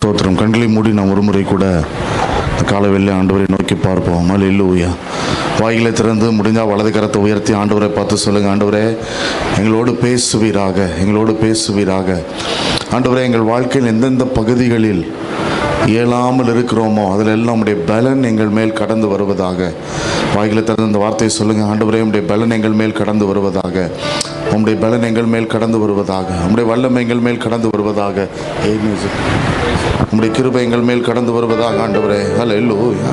ஸ்தோத்திரம். கண்களை மூடி நாம் ஒரு முறை கூட காலவெல்லை ஆண்டவரை நோக்கி பார்ப்போம். அல்லேலூயா. வாயிலை திறந்து முடிஞ்சால் வலது கரத்தை உயர்த்தி ஆண்டவரை பார்த்து சொல்லுங்கள், ஆண்டவரே எங்களோடு பேசுவீராக, எங்களோடு பேசுவீராக. ஆண்டவரே எங்கள் வாழ்க்கையில் எந்தெந்த பகுதிகளில் இயலாமல் இருக்கிறோமோ அதில் எல்லாம் உடைய பலன் எங்கள் மேல் கடந்து வருவதாக. வாயிலை திறந்து இந்த வார்த்தையை சொல்லுங்கள், ஆண்டவரே உடைய பலன் எங்கள் மேல் கடந்து வருவதாக, உம்முடைய பலன் எங்கள் மேல் கடந்து வருவதாக, உம்முடைய வல்லமை எங்கள் மேல் கடந்து வருவதாக, உம்முடைய கிருபை எங்கள் மேல் கடந்து வருவதாக. ஆண்டவரே அல்லேலூயா.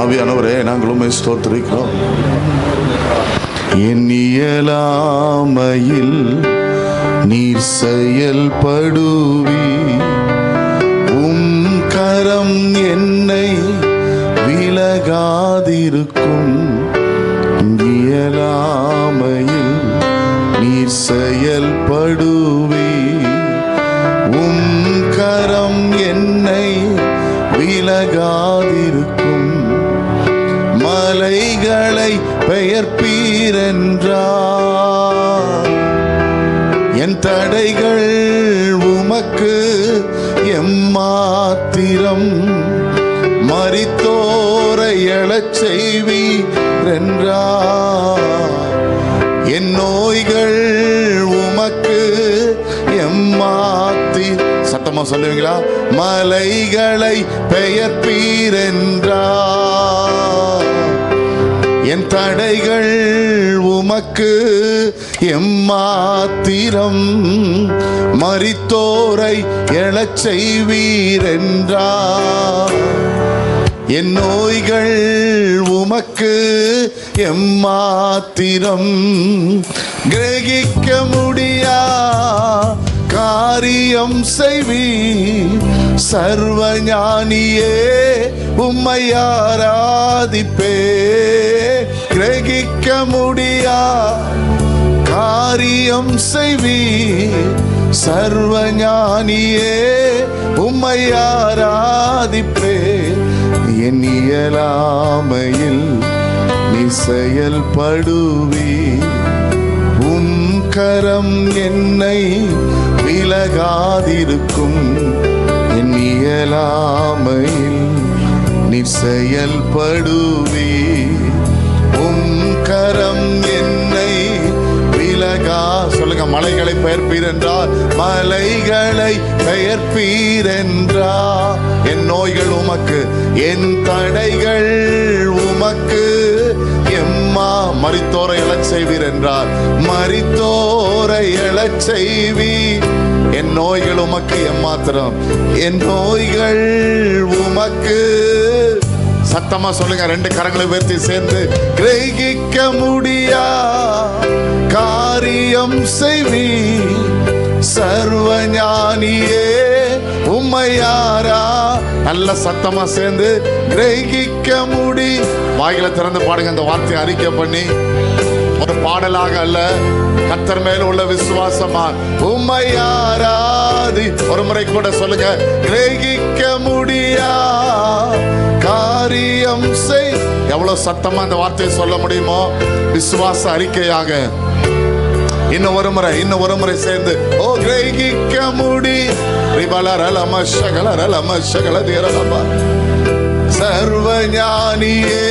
ஆவியானவரே நாங்களும் ஸ்தோத்திரிக்கிறோம். என் இயலாமையில் நீர் செயல்படுவி, உம் கரம் என்னை விலகாதிருக்கும். இயலாமையில் நீர் செயல்படுவி, உம் கரம் என்னை விலகாதிருக்கும். மலைகளை பெயர்ப்பீரென்றார், என் தடைகள் உமக்கு எம்மாத்திரம். மரித்தோரை எழச் செய்வீரென்றார், என் நோய்கள் உமக்கு எம்மாத்தி. சத்தமா சொல்லுவீங்களா? மலைகளை பெயர்ப்பீரென்றார், என் தடைகள் உமக்கு எம்மாத்திரம். மரித்தோரை எழச் செய்வீரென்றார், என் நோய்கள் உமக்கு எம்மாத்திரம். கிரகிக்க முடியா காரியம் செய்வீர், சர்வஞானியே உம்மை ஆராதிப்பே. கிரகிக்க முடியா காரியம் செய்வீர், சர்வஞானியே உம்மை ஆராதிப்பே. என் இயலாமையில் நீ செயல்படுவீர், உம் கரம் என்னை விலகாதிருக்கும். என் இயலாமையில் நீ செயல்படுவீர், உம் கரம் என்னை விலகா. சொல்லுங்க, மலைகளை பெயர்ப்பீர் என்றார், மலைகளை பெயர்ப்பீர் என்றார். என் நோய்கள் உமக்கு, என் தடைகள் உமக்கு எம்மா. மரித்தோரை எழச் செய்வீர் என்றார், மரித்தோரை எழச் செய்வீர். என் நோய்கள் உமக்கு எம்மாத்திரம், என் நோய்கள் உமக்கு. சத்தமா சொல்லுங்க, ரெண்டு கரங்களை உயர்த்தி சேர்ந்து. கிரகிக்க முடியா காரியம் செய்வீர், சர்வஞானியே உம்மையாரா. நல்ல சத்தமா சேர்ந்து கிரகிக்க முடி. வாயில திறந்து பாடுங்க, அந்த வார்த்தையை அறிக்கை பண்ணி. ஒரு பாடலாக அல்ல, கர்த்தர் மேல உள்ள விசுவாசமா உம்மையாராதி. ஒரு முறை கூட சொல்லுங்க, கிரகிக்க முடியா காரியம் செய். எவ்வளவு சத்தமா அந்த வார்த்தையை சொல்ல முடியுமோ விசுவாச அறிக்கையாக. இன்னும் ஒரு முறை சேர்ந்து, ஓ கிரகிக்க முடி. சர்வஞானியே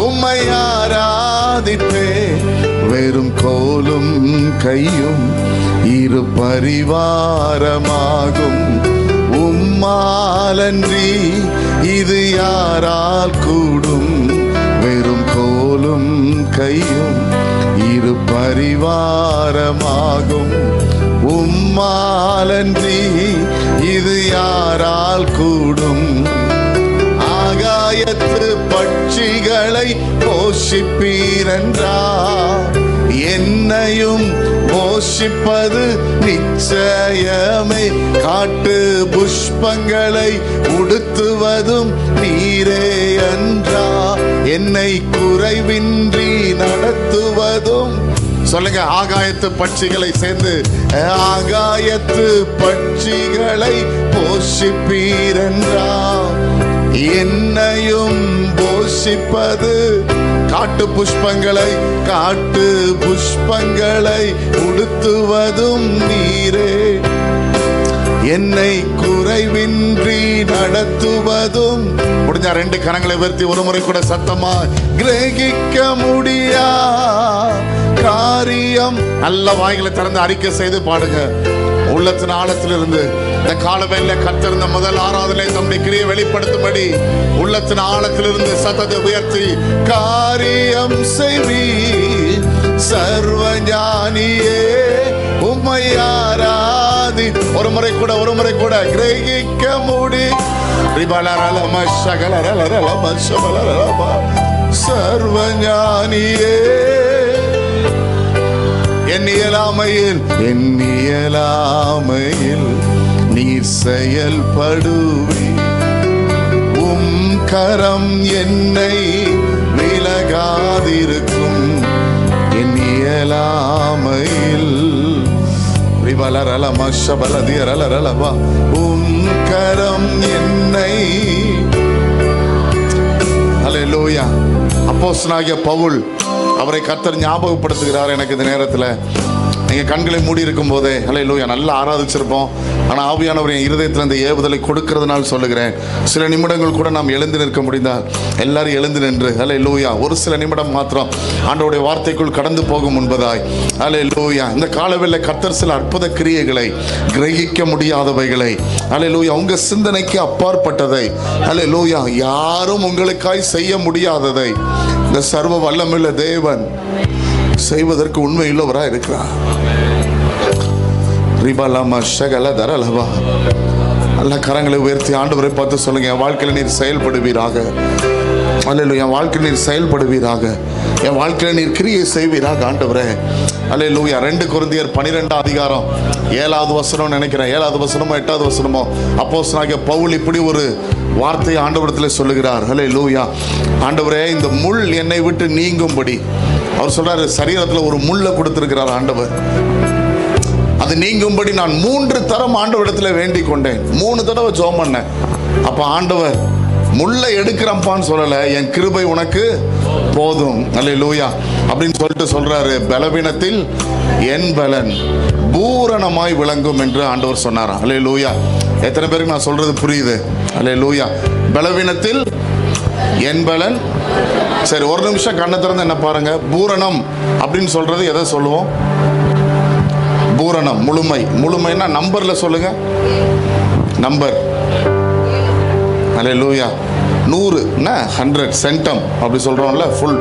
உம்மை ஆராதிப்பே. வெறும் கோலும் கையும் இரு பரிவாரமாகும், உம்மாலன்றி இது யாரால் கூடும். வெறும் கோலும் கையும் இரு பரிவாரமாகும், உம்மாலன்றி இது யாரால் கூடும். ஆகாயத்து பட்சிகளை போஷிப்பீரென்றார், என்னையும் போஷிப்பது நிச்சயமே. காட்டு புஷ்பங்களை உடுத்துவதும் நீரே என்றார், என்னை குறைவின்றி நடத்துவதும். சொல்லுங்க, ஆகாயத்து பட்சிகளை சேர்ந்து, ஆகாயத்து பட்சிகளை போஷிப்பீரென்றார், என்னையும் போஷிப்பது. காட்டு புஷ்பங்களை உடுத்துவதும் நீரே. என்னை குறைவின்றி நடத்துவதும். முடிஞ்சா 2 கரங்களை உயர்த்தி ஒரு முறை கூட சத்தமா கிரகிக்க முடியா காரியம். நல்ல வாய்களை திறந்து அறிக்கை செய்து பாடுங்க. உள்ளத்தின் ஆழத்திலிருந்து இந்த காலவேளையில கர்த்தர் இந்த முதல் ஆராதனை தம்முடைய கிரியை வெளிப்படுத்தும்படி உள்ளத்தின் ஆழத்திலிருந்து சத்தத்தை உயர்த்தி காரியம் செய்வி சர்வஞானியே உம்மை ஆராதி. ஒரு முறை கூட கிரகிக்க முடி. சர்வஞானியே என் இயலாமையில் நீர் செயல்படுவி. உம் கரம் என்னை விலகாதிருக்கும் என் இயலாமையில். உம் கரம் என்னை. அல்லேலூயா. அப்போஸ்தலனாகிய பவுல், அவரை கர்த்தர் ஞாபகப்படுத்துகிறார். எனக்கு இந்த நேரத்தில் நீங்கள் கண்களை மூடி இருக்கும் போதே அல்லேலூயா நல்லா ஆராதிச்சிருப்போம். ஆனால் ஆவியானவர் என் இருதயத்தில் அந்த ஏவுதலை கொடுக்கிறதுனால சொல்லுகிறேன். சில நிமிடங்கள் கூட நாம் எழுந்து நிற்க முடிந்தால் எல்லாரும் எழுந்து நின்று அல்லேலூயா ஒரு சில நிமிடம் மாத்திரம் ஆண்டவருடைய வார்த்தைக்குள் கடந்து போகும் முன்பதாய் அல்லேலூயா இந்த காலவேளை கர்த்தர் சில அற்புத கிரியைகளை, கிரகிக்க முடியாதவைகளை, அல்லேலூயா உங்க சிந்தனைக்கு அப்பாற்பட்டதை, அல்லேலூயா யாரும் உங்களுக்காய் செய்ய முடியாததை இந்த சர்வ வல்லமையுள்ள தேவன் செய்வதற்கு உண்மையுள்ளவராக இருக்கிறார். நல்ல கரங்களை உயர்த்தி ஆண்டவரை பார்த்து சொல்லுங்க, என் வாழ்க்கையில் நீர் செயல்படுவீராக. அல்லேலூயா, என் வாழ்க்கையில் நீர் செயல்படுவீராக, என் வாழ்க்கையில் நீர் கிரியை செய்வீராக ஆண்டவரே. அல்லேலூயா. 2 கொரிந்தியர் 12 அதிகாரம் 7வது வசனம் நினைக்கிறேன், 7வது வசனமோ 8வது வசனமோ அப்போஸ்தலனாகிய பவுல் இப்படி ஒரு வார்த்தையை ஆண்டவரிடத்தில் சொல்லுகிறார். அல்லேலூயா. ஆண்டவரே, இந்த முள் என்னை விட்டு நீங்கும்படி அவர் சொல்றாரு. சரீரத்தில் ஒரு முள்ளை கொடுத்திருக்கிறார் ஆண்டவர். அது நீங்கும்படி நான் 3 தரம் ஆண்டவரிடத்தில் வேண்டிக் கொண்டேன். 3 தடவை ஜெபம் பண்ணேன். அப்ப ஆண்டவர் முள்ளை எடுக்கிறப்பான்னு சொல்லல, என் கிருபை உனக்கு போதும் அல்லேலூயா அப்படின்னு சொல்லிட்டு சொல்றாரு. பலவீனத்தில் என் பலன் பூரணமாய் விளங்கும் என்று ஆண்டவர் சொன்னாராம். அல்லேலூயா. எத்தனை பேருக்கு நான் சொல்றது புரியுது? அல்லேலூயா. பலவீனத்தில் என் பலன். சரி, ஒரு நிமிஷம் கண்ணை திறந்து என்ன பாருங்க. பூரணம் அப்படின்னு சொல்றது எதை சொல்லுவோம்? பூரணம், முழுமை. முழுமைன்னா நம்பர்ல சொல்லுங்க, நம்பர். அல்லேலூயா. 100 100 சென்டம் அப்படி சொல்றோம்ல, ஃபுல்.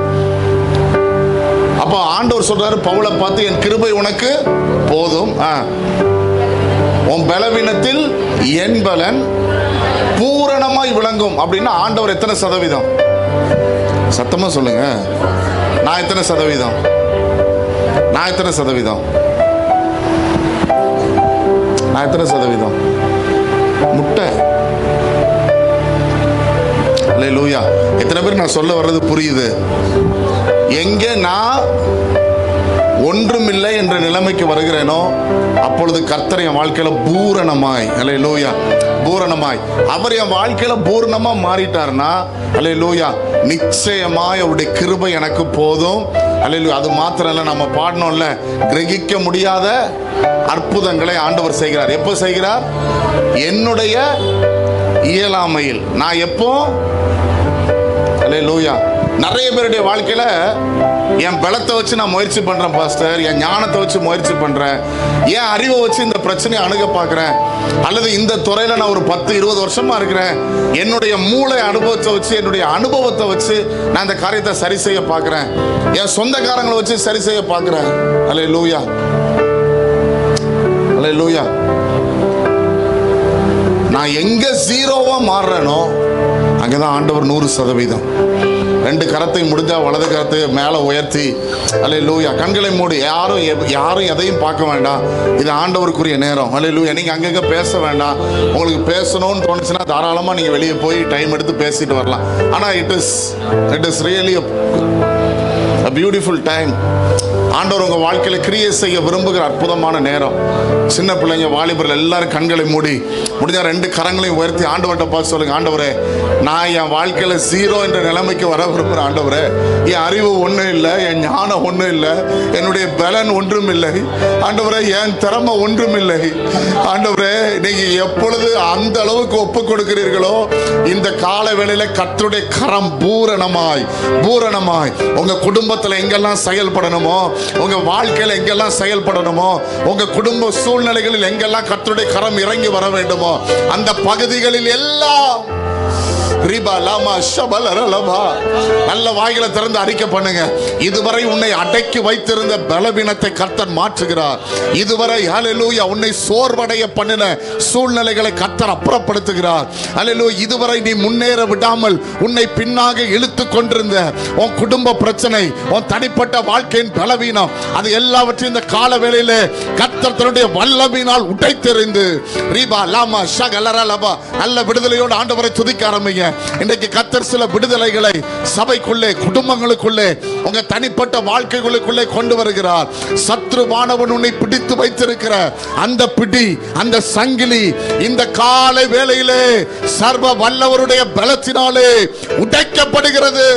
அப்ப ஆண்டவர் சொல்றாரு பவுலை பார்த்து, என் கிருபை உனக்கு போதும், உன் பலவீனத்தில் என் பலன் பூரணமாய் விளங்கும். அப்படின்னா ஆண்டவர் எத்தனை சதவீதம்? சத்தமா சொல்லுங்க. நான் எத்தனை சதவீதம்? நான் எத்தனை சதவீதம்? நான் எத்தனை சதவீதம்? முட்டை. அல்லேலூயா. எத்தனை பேர் நான் சொல்ல வர்றது புரியுது? எங்கே நான் ஒன்றுமில்லை என்ற நிலைமைக்கு வருகிறேனோ அப்பொழுது கர்த்தர் என் வாழ்க்கையில பூரணமாய், அல்லேலூயா, பூரணமாய் அவர் என் வாழ்க்கையில பூரணமா மாறிட்டார்னா அல்லேலூயா நிச்சயமாய் அவருடைய கிருபை எனக்கு போதும். அல்லேலூயா. அது மாத்திரம் இல்லை, நம்ம பாடணும்ல, கிரகிக்க முடியாத அற்புதங்களை ஆண்டவர் செய்கிறார். எப்போ செய்கிறார்? என்னுடைய இயலாமையில். நான் எப்போ? அல்லேலூயா. நிறைய பேருடைய வாழ்க்கையில என் பலத்தை வச்சு நான் முயற்சி பண்றேன் பாஸ்டர், என் ஞானத்தை வச்சு முயற்சி பண்றேன், என் அறிவை வச்சு இந்த பிரச்சனையை அணுக பார்க்கிறேன், அல்லது இந்த துறையில நான் ஒரு 10-20 வருஷமா இருக்கிறேன், என்னுடைய மூளை அனுபவத்தை வச்சு, என்னுடைய அனுபவத்தை வச்சு நான் இந்த காரியத்தை சரி செய்ய பார்க்கிறேன், என் சொந்தக்காரங்களை வச்சு சரி செய்ய பார்க்கிறேன். அல்லேலூயா, அல்லேலூயா. நான் எங்க ஜீரோவா மாறுறேனோ அங்கதான் ஆண்டவர் 100%. 2 கரத்தை முடிஞ்சா வலது கரத்தை மேலே உயர்த்தி அல்லேலூயா கண்களை மூடி. யாரும் எதையும் பார்க்க வேண்டாம். இது ஆண்டவருக்குரிய நேரம். அல்லேலூயா. நீங்கள் அங்கங்கே பேச வேண்டாம். உங்களுக்கு பேசணும்னு தோணுச்சுன்னா தாராளமாக நீங்கள் வெளியே போய் டைம் எடுத்து பேசிட்டு வரலாம். ஆனால் it is really a beautiful time. ஆண்டவர் உங்கள் வாழ்க்கையில் கிரியை செய்ய விரும்புகிற அற்புதமான நேரம். சின்ன பிள்ளைங்க, வாலிபர்கள் எல்லாரும் கண்களை மூடி முடிஞ்ச 2 கரங்களையும் உயர்த்தி ஆண்டவர்கிட்ட பார்த்து சொல்லுங்க, ஆண்டவரே நான் என் வாழ்க்கையில 0 என்ற நிலைமைக்கு வர விரும்புகிறேன். ஆண்டவரே என் அறிவு ஒன்றும் இல்லை, என் ஞானம் ஒன்றும் இல்லை, என்னுடைய பலன் ஒன்றும் இல்லை ஆண்டவரே, என் திறமை ஒன்றும் இல்லை ஆண்டவரே. நீங்க எப்பொழுது அந்த அளவுக்கு ஒப்பு கொடுக்கிறீர்களோ இந்த கால வேளையில கர்த்தருடைய கரம் பூரணமாய் உங்க குடும்பத்தில் எங்கெல்லாம் செயல்படணுமோ, உங்க வாழ்க்கையில் எங்கெல்லாம் செயல்படணுமோ, உங்க குடும்ப சூழ்நிலைகளில் எங்கெல்லாம் கர்த்தருடைய கரம் இறங்கி வர வேண்டுமோ அந்த பகுதிகளில் எல்லாம் நல்ல வாய்களை திறந்து அறிக்கை பண்ணுங்க. இதுவரை உன்னை அடக்கி வைத்திருந்த பலவீனத்தை கர்த்தர் மாற்றுகிறார். இதுவரை ஹல்லேலூயா உன்னை சோர்வடைய பண்ணின சூழ்நிலைகளை கர்த்தர் அப்புறப்படுத்துகிறார். ஹல்லேலூயா இதுவரை நீ முன்னேற விடாமல் உன்னை பின்னாக இழுத்து கொண்டிருந்த உன் குடும்ப பிரச்சனை, உன் தனிப்பட்ட வாழ்க்கையின் பலவீனம், அது எல்லாவற்றையும் இந்த கால வேளையிலே கர்த்தர் தன்னுடைய வல்லமையினால் உடைத்தெறிந்து நல்ல விடுதலையோடு ஆண்டவரை துதிக்க ஆரம்பிங்க. இன்றைக்கு கர்த்தர் சில விடுதலைகளை சபைக்குள்ளே, குடும்பங்களுக்குள்ளே, உங்க தனிப்பட்ட வாழ்க்கைகளுக்குள்ளே கொண்டு வருகிறார். சத்ருவானவன் உன்னை பிடித்து வைத்திருக்கிற அந்த பிடி, அந்த சங்கிலி இந்த காலை வேளையிலே சர்வ வல்லவருடைய பலத்தினாலே உடைக்கப்படுகிறது.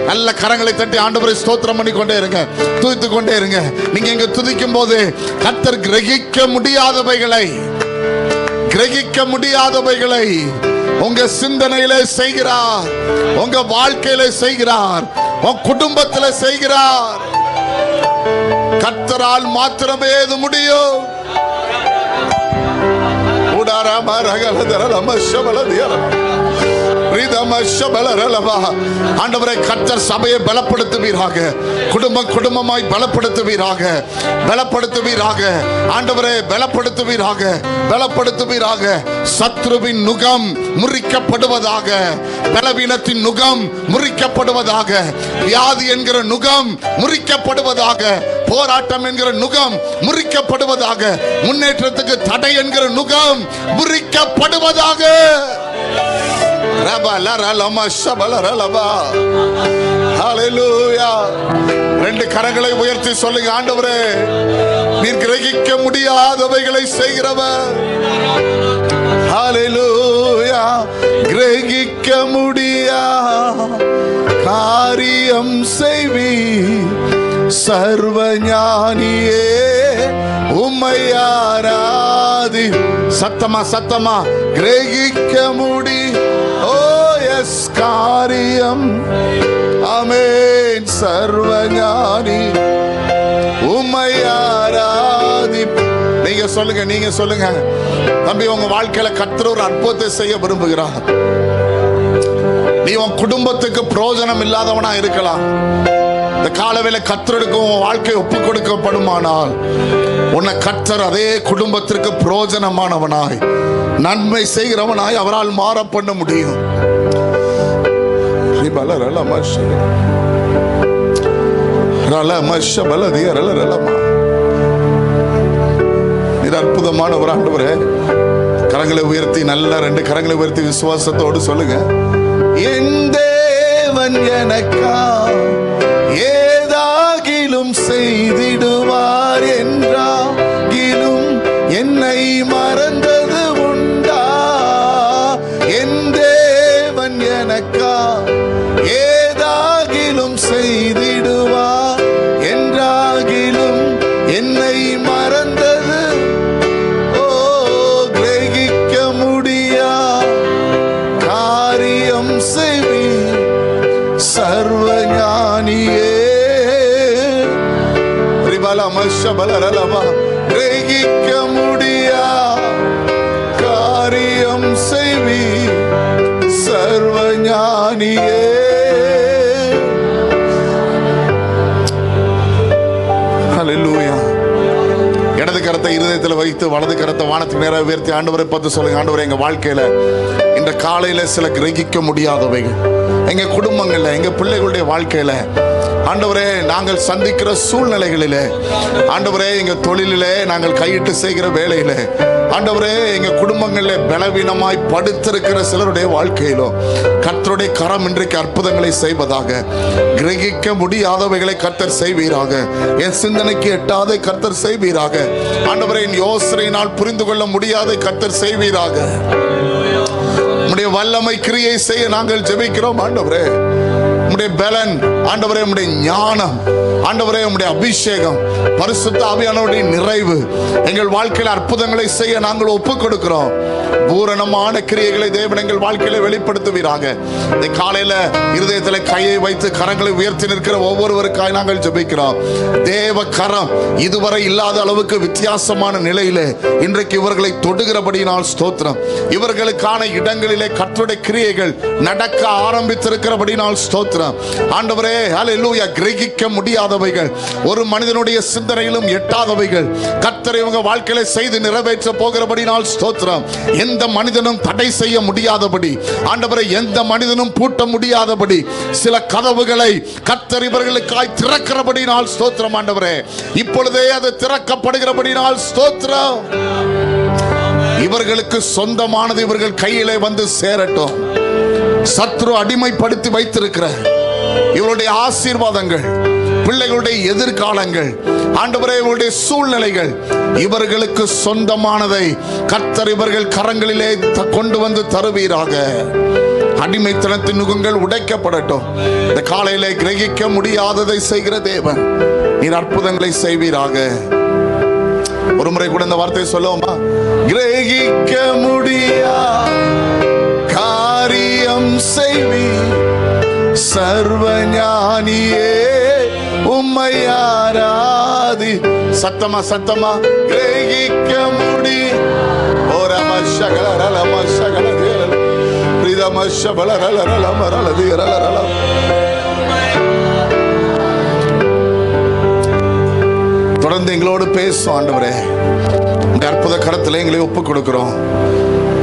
நல்ல கரங்களை தட்டி ஆண்டவரை ஸ்தோத்திரம் பண்ணி கொண்டே இருங்க, துதித்து கொண்டே இருங்க. நீங்க இங்க துதிக்கும் போது கர்த்தர் கிரகிக்க முடியாதவைகளை உங்க சிந்தனையிலே செய்கிறார், உங்க வாழ்க்கையில செய்கிறார், உங்க குடும்பத்தில செய்கிறார். கர்த்தரால் மாத்திரமே இது முடியும். ஆண்டவரே கர்த்தர் சபையை பலப்படுத்துவீராக, குடும்பமாய் பலப்படுத்துவீராக. ஆண்டவரே பலப்படுத்துவீராக. சத்ருவின் நுகம் முறிக்கப்படுவதாக, பலவீனத்தின் நுகம் முறிக்கப்படுவதாக, வியாதி என்கிற நுகம் முறிக்கப்படுவதாக, போராட்டம் என்கிற நுகம் முறிக்கப்படுவதாக, முன்னேற்றத்துக்கு தடை என்கிற நுகம் முறிக்கப்படுவதாக. ரெண்டு கரங்களை உயர்த்தி சொல்லுங்க, ஆண்டவரே நீர் கிரகிக்க முடியாதவைகளை செய்கிறவர். ஹல்லேலூயா. கிரகிக்க முடியா காரியம் செய்வீர் சர்வஞானியே உம்மை ஆராதி. சத்தமா கிரகிக்க முடி. ஓ எஸ் காரியம். ஆமென். சர்வஞானி உம்மை ஆராதி. நீங்க சொல்லுங்க தம்பி, உங்க வாழ்க்கையில கர்த்தர் ஒரு அற்புதத்தை செய்ய விரும்புகிறார். நீ உன் குடும்பத்துக்கு பிரயோஜனம் இல்லாதவனா இருக்கலாம். இந்த காலவேளை கர்த்தருக்கு உன் வாழ்க்கை ஒப்பு கொடுக்கப்படுமானால் உன்னை கர்த்தர் அதே குடும்பத்திற்கு பிரயோஜனமானவனாய், நன்மை செய்கிறவனாய் அவரால் மாற பண்ண முடியும். அற்புதமான ஒரு ஆண்டவரே, கரங்களை உயர்த்தி, நல்ல ரெண்டு கரங்களை உயர்த்தி விசுவாசத்தோடு சொல்லுங்க, என் தேவன் எனக்கா ஏதாகிலும் செய்திடுவார் என்றாகிலும் என்னை மறந்தது உண்டா? என் தேவன் எனக்கா ஏதாகிலும் செய்திடுவார் என்றாகிலும் என்னை மறந்தது. ஓ கிரகிக்க முடியா காரியம் செய்வீர் சர்வஞானியே. கிரகிக்க முடியா காரியம் செய்வீர் சர்வஞானியே. ஹல்லேலூயா. இடது கரத்தை இருதயத்தில் வைத்து வலது கரத்தை வானத்துக்கு நேராக உயர்த்தி ஆண்டவரை பார்த்து சொல்லுங்க, ஆண்டவரே எங்க வாழ்க்கையில இந்த காலையில சில கிரகிக்க முடியாதவைகள், எங்க குடும்பங்கள்ல, எங்க பிள்ளைகளுடைய வாழ்க்கையில ஆண்டவரே, நாங்கள் சந்திக்கிற சூழ்நிலைகளிலே, ஆண்டவரே, எங்க தொழிலிலே நாங்கள் கையிட்டு செய்கிற வேலையிலே, ஆண்டவரே, எங்க குடும்பங்களிலே பலவீனமாய் படுத்திருக்கிற சிலருடைய வாழ்க்கையிலும் கர்த்தருடைய கரம் இன்றைக்கு அற்புதங்களை செய்வதாக. கிரகிக்க முடியாதவைகளை கர்த்தர் செய்வீராக. என் சிந்தனைக்கு எட்டாதை கர்த்தர் செய்வீராக. ஆண்டவரே, என் யோசனையினால் புரிந்து கொள்ள முடியாத கர்த்தர் செய்வீராக. உம்முடைய வல்லமை கிரியை செய்ய நாங்கள் ஜெபிக்கிறோம். ஆண்டவரே, உம்முடைய பலன், ஆண்டவரே, உம்முடைய ஞானம், ஆண்டவரே, உம்முடைய அபிஷேகம், பரிசுத்த ஆவியானவருடைய நிறைவு எங்கள் வாழ்க்கையில் அற்புதங்களை செய்ய நாங்கள் ஒப்புக் கொடுக்கிறோம். பூரணமான கிரியைகளை தேவன் எங்கள் வாழ்க்கையில வெளிப்படுத்துவீராக. இந்த காலையில இருதயத்தில் கையை வைத்து கரங்களை உயர்த்தி நிற்கிற ஒவ்வொருவருக்காய் நாங்கள் ஜெபிக்கிறோம். தேவ கரம் இதுவரை இல்லாத அளவுக்கு வித்தியாசமான நிலையிலே இன்றைக்கு இவர்களை தொடுகிறபடியினால் ஸ்தோத்திரம். இவர்களுக்கான இடங்களிலே கர்த்தருடைய கிரியைகள் நடக்க ஆரம்பித்திருக்கிறபடியினால் ஸ்தோத்திரம். ஆண்டவரே, ஹல்லேலூயா. கிரகிக்க முடியாதவைகள், ஒரு மனிதனுடைய சிந்தனையிலும் எட்டாதவைகள் கர்த்தர் இவங்க வாழ்க்கையில செய்து நிறைவேற்ற போகிறபடியினால் ஸ்தோத்திரம். எந்த மனிதனும் தடை செய்ய முடியாதபடி, ஆண்டவரை, எந்த மனிதனும் பூட்ட முடியாதபடி சில கதவுகளை கர்த்தர் இவர்களுக்காய் திறக்கிறபடினால் ஸ்தோத்திரம். ஆண்டவரே, இப்பொழுதே அது திறக்கப்படுகிறபடினால் ஸ்தோத்திரம். இவர்களுக்கு சொந்தமானது இவர்கள் கையிலே வந்து சேரட்டும். சத்ரு அடிமைப்படுத்தி வைத்திருக்கிற இவருடைய ஆசீர்வாதங்கள், பிள்ளைகளுடைய எதிர்காலங்கள், ஆண்டவரே, இவருடைய சூழ்நிலைகள், இவர்களுக்கு சொந்தமானதை கர்த்தர் இவர்கள் கரங்களிலே கொண்டு வந்து தருவீராக. அடிமைத்தனத்தின் நுகங்கள் உடைக்கப்படட்டும். இந்த காலையிலே கிரகிக்க முடியாததை செய்கிற தேவன், நீர் அற்புதங்களை செய்வீராக. ஒரு முறை கூட இந்த வார்த்தையை சொல்லுவோமா? கிரகிக்க முடியா காரியம் செய்வீர் சர்வஞானியே, உம்மை ஆராதி. சத்தமா சத்தமா கிரகிக்க முடி. தொடர்ந்து எங்களோடு பேசும். ஆண்டவரே, இந்த அற்புத கரத்தில் எங்களை ஒப்புக் கொடுக்கிறோம்.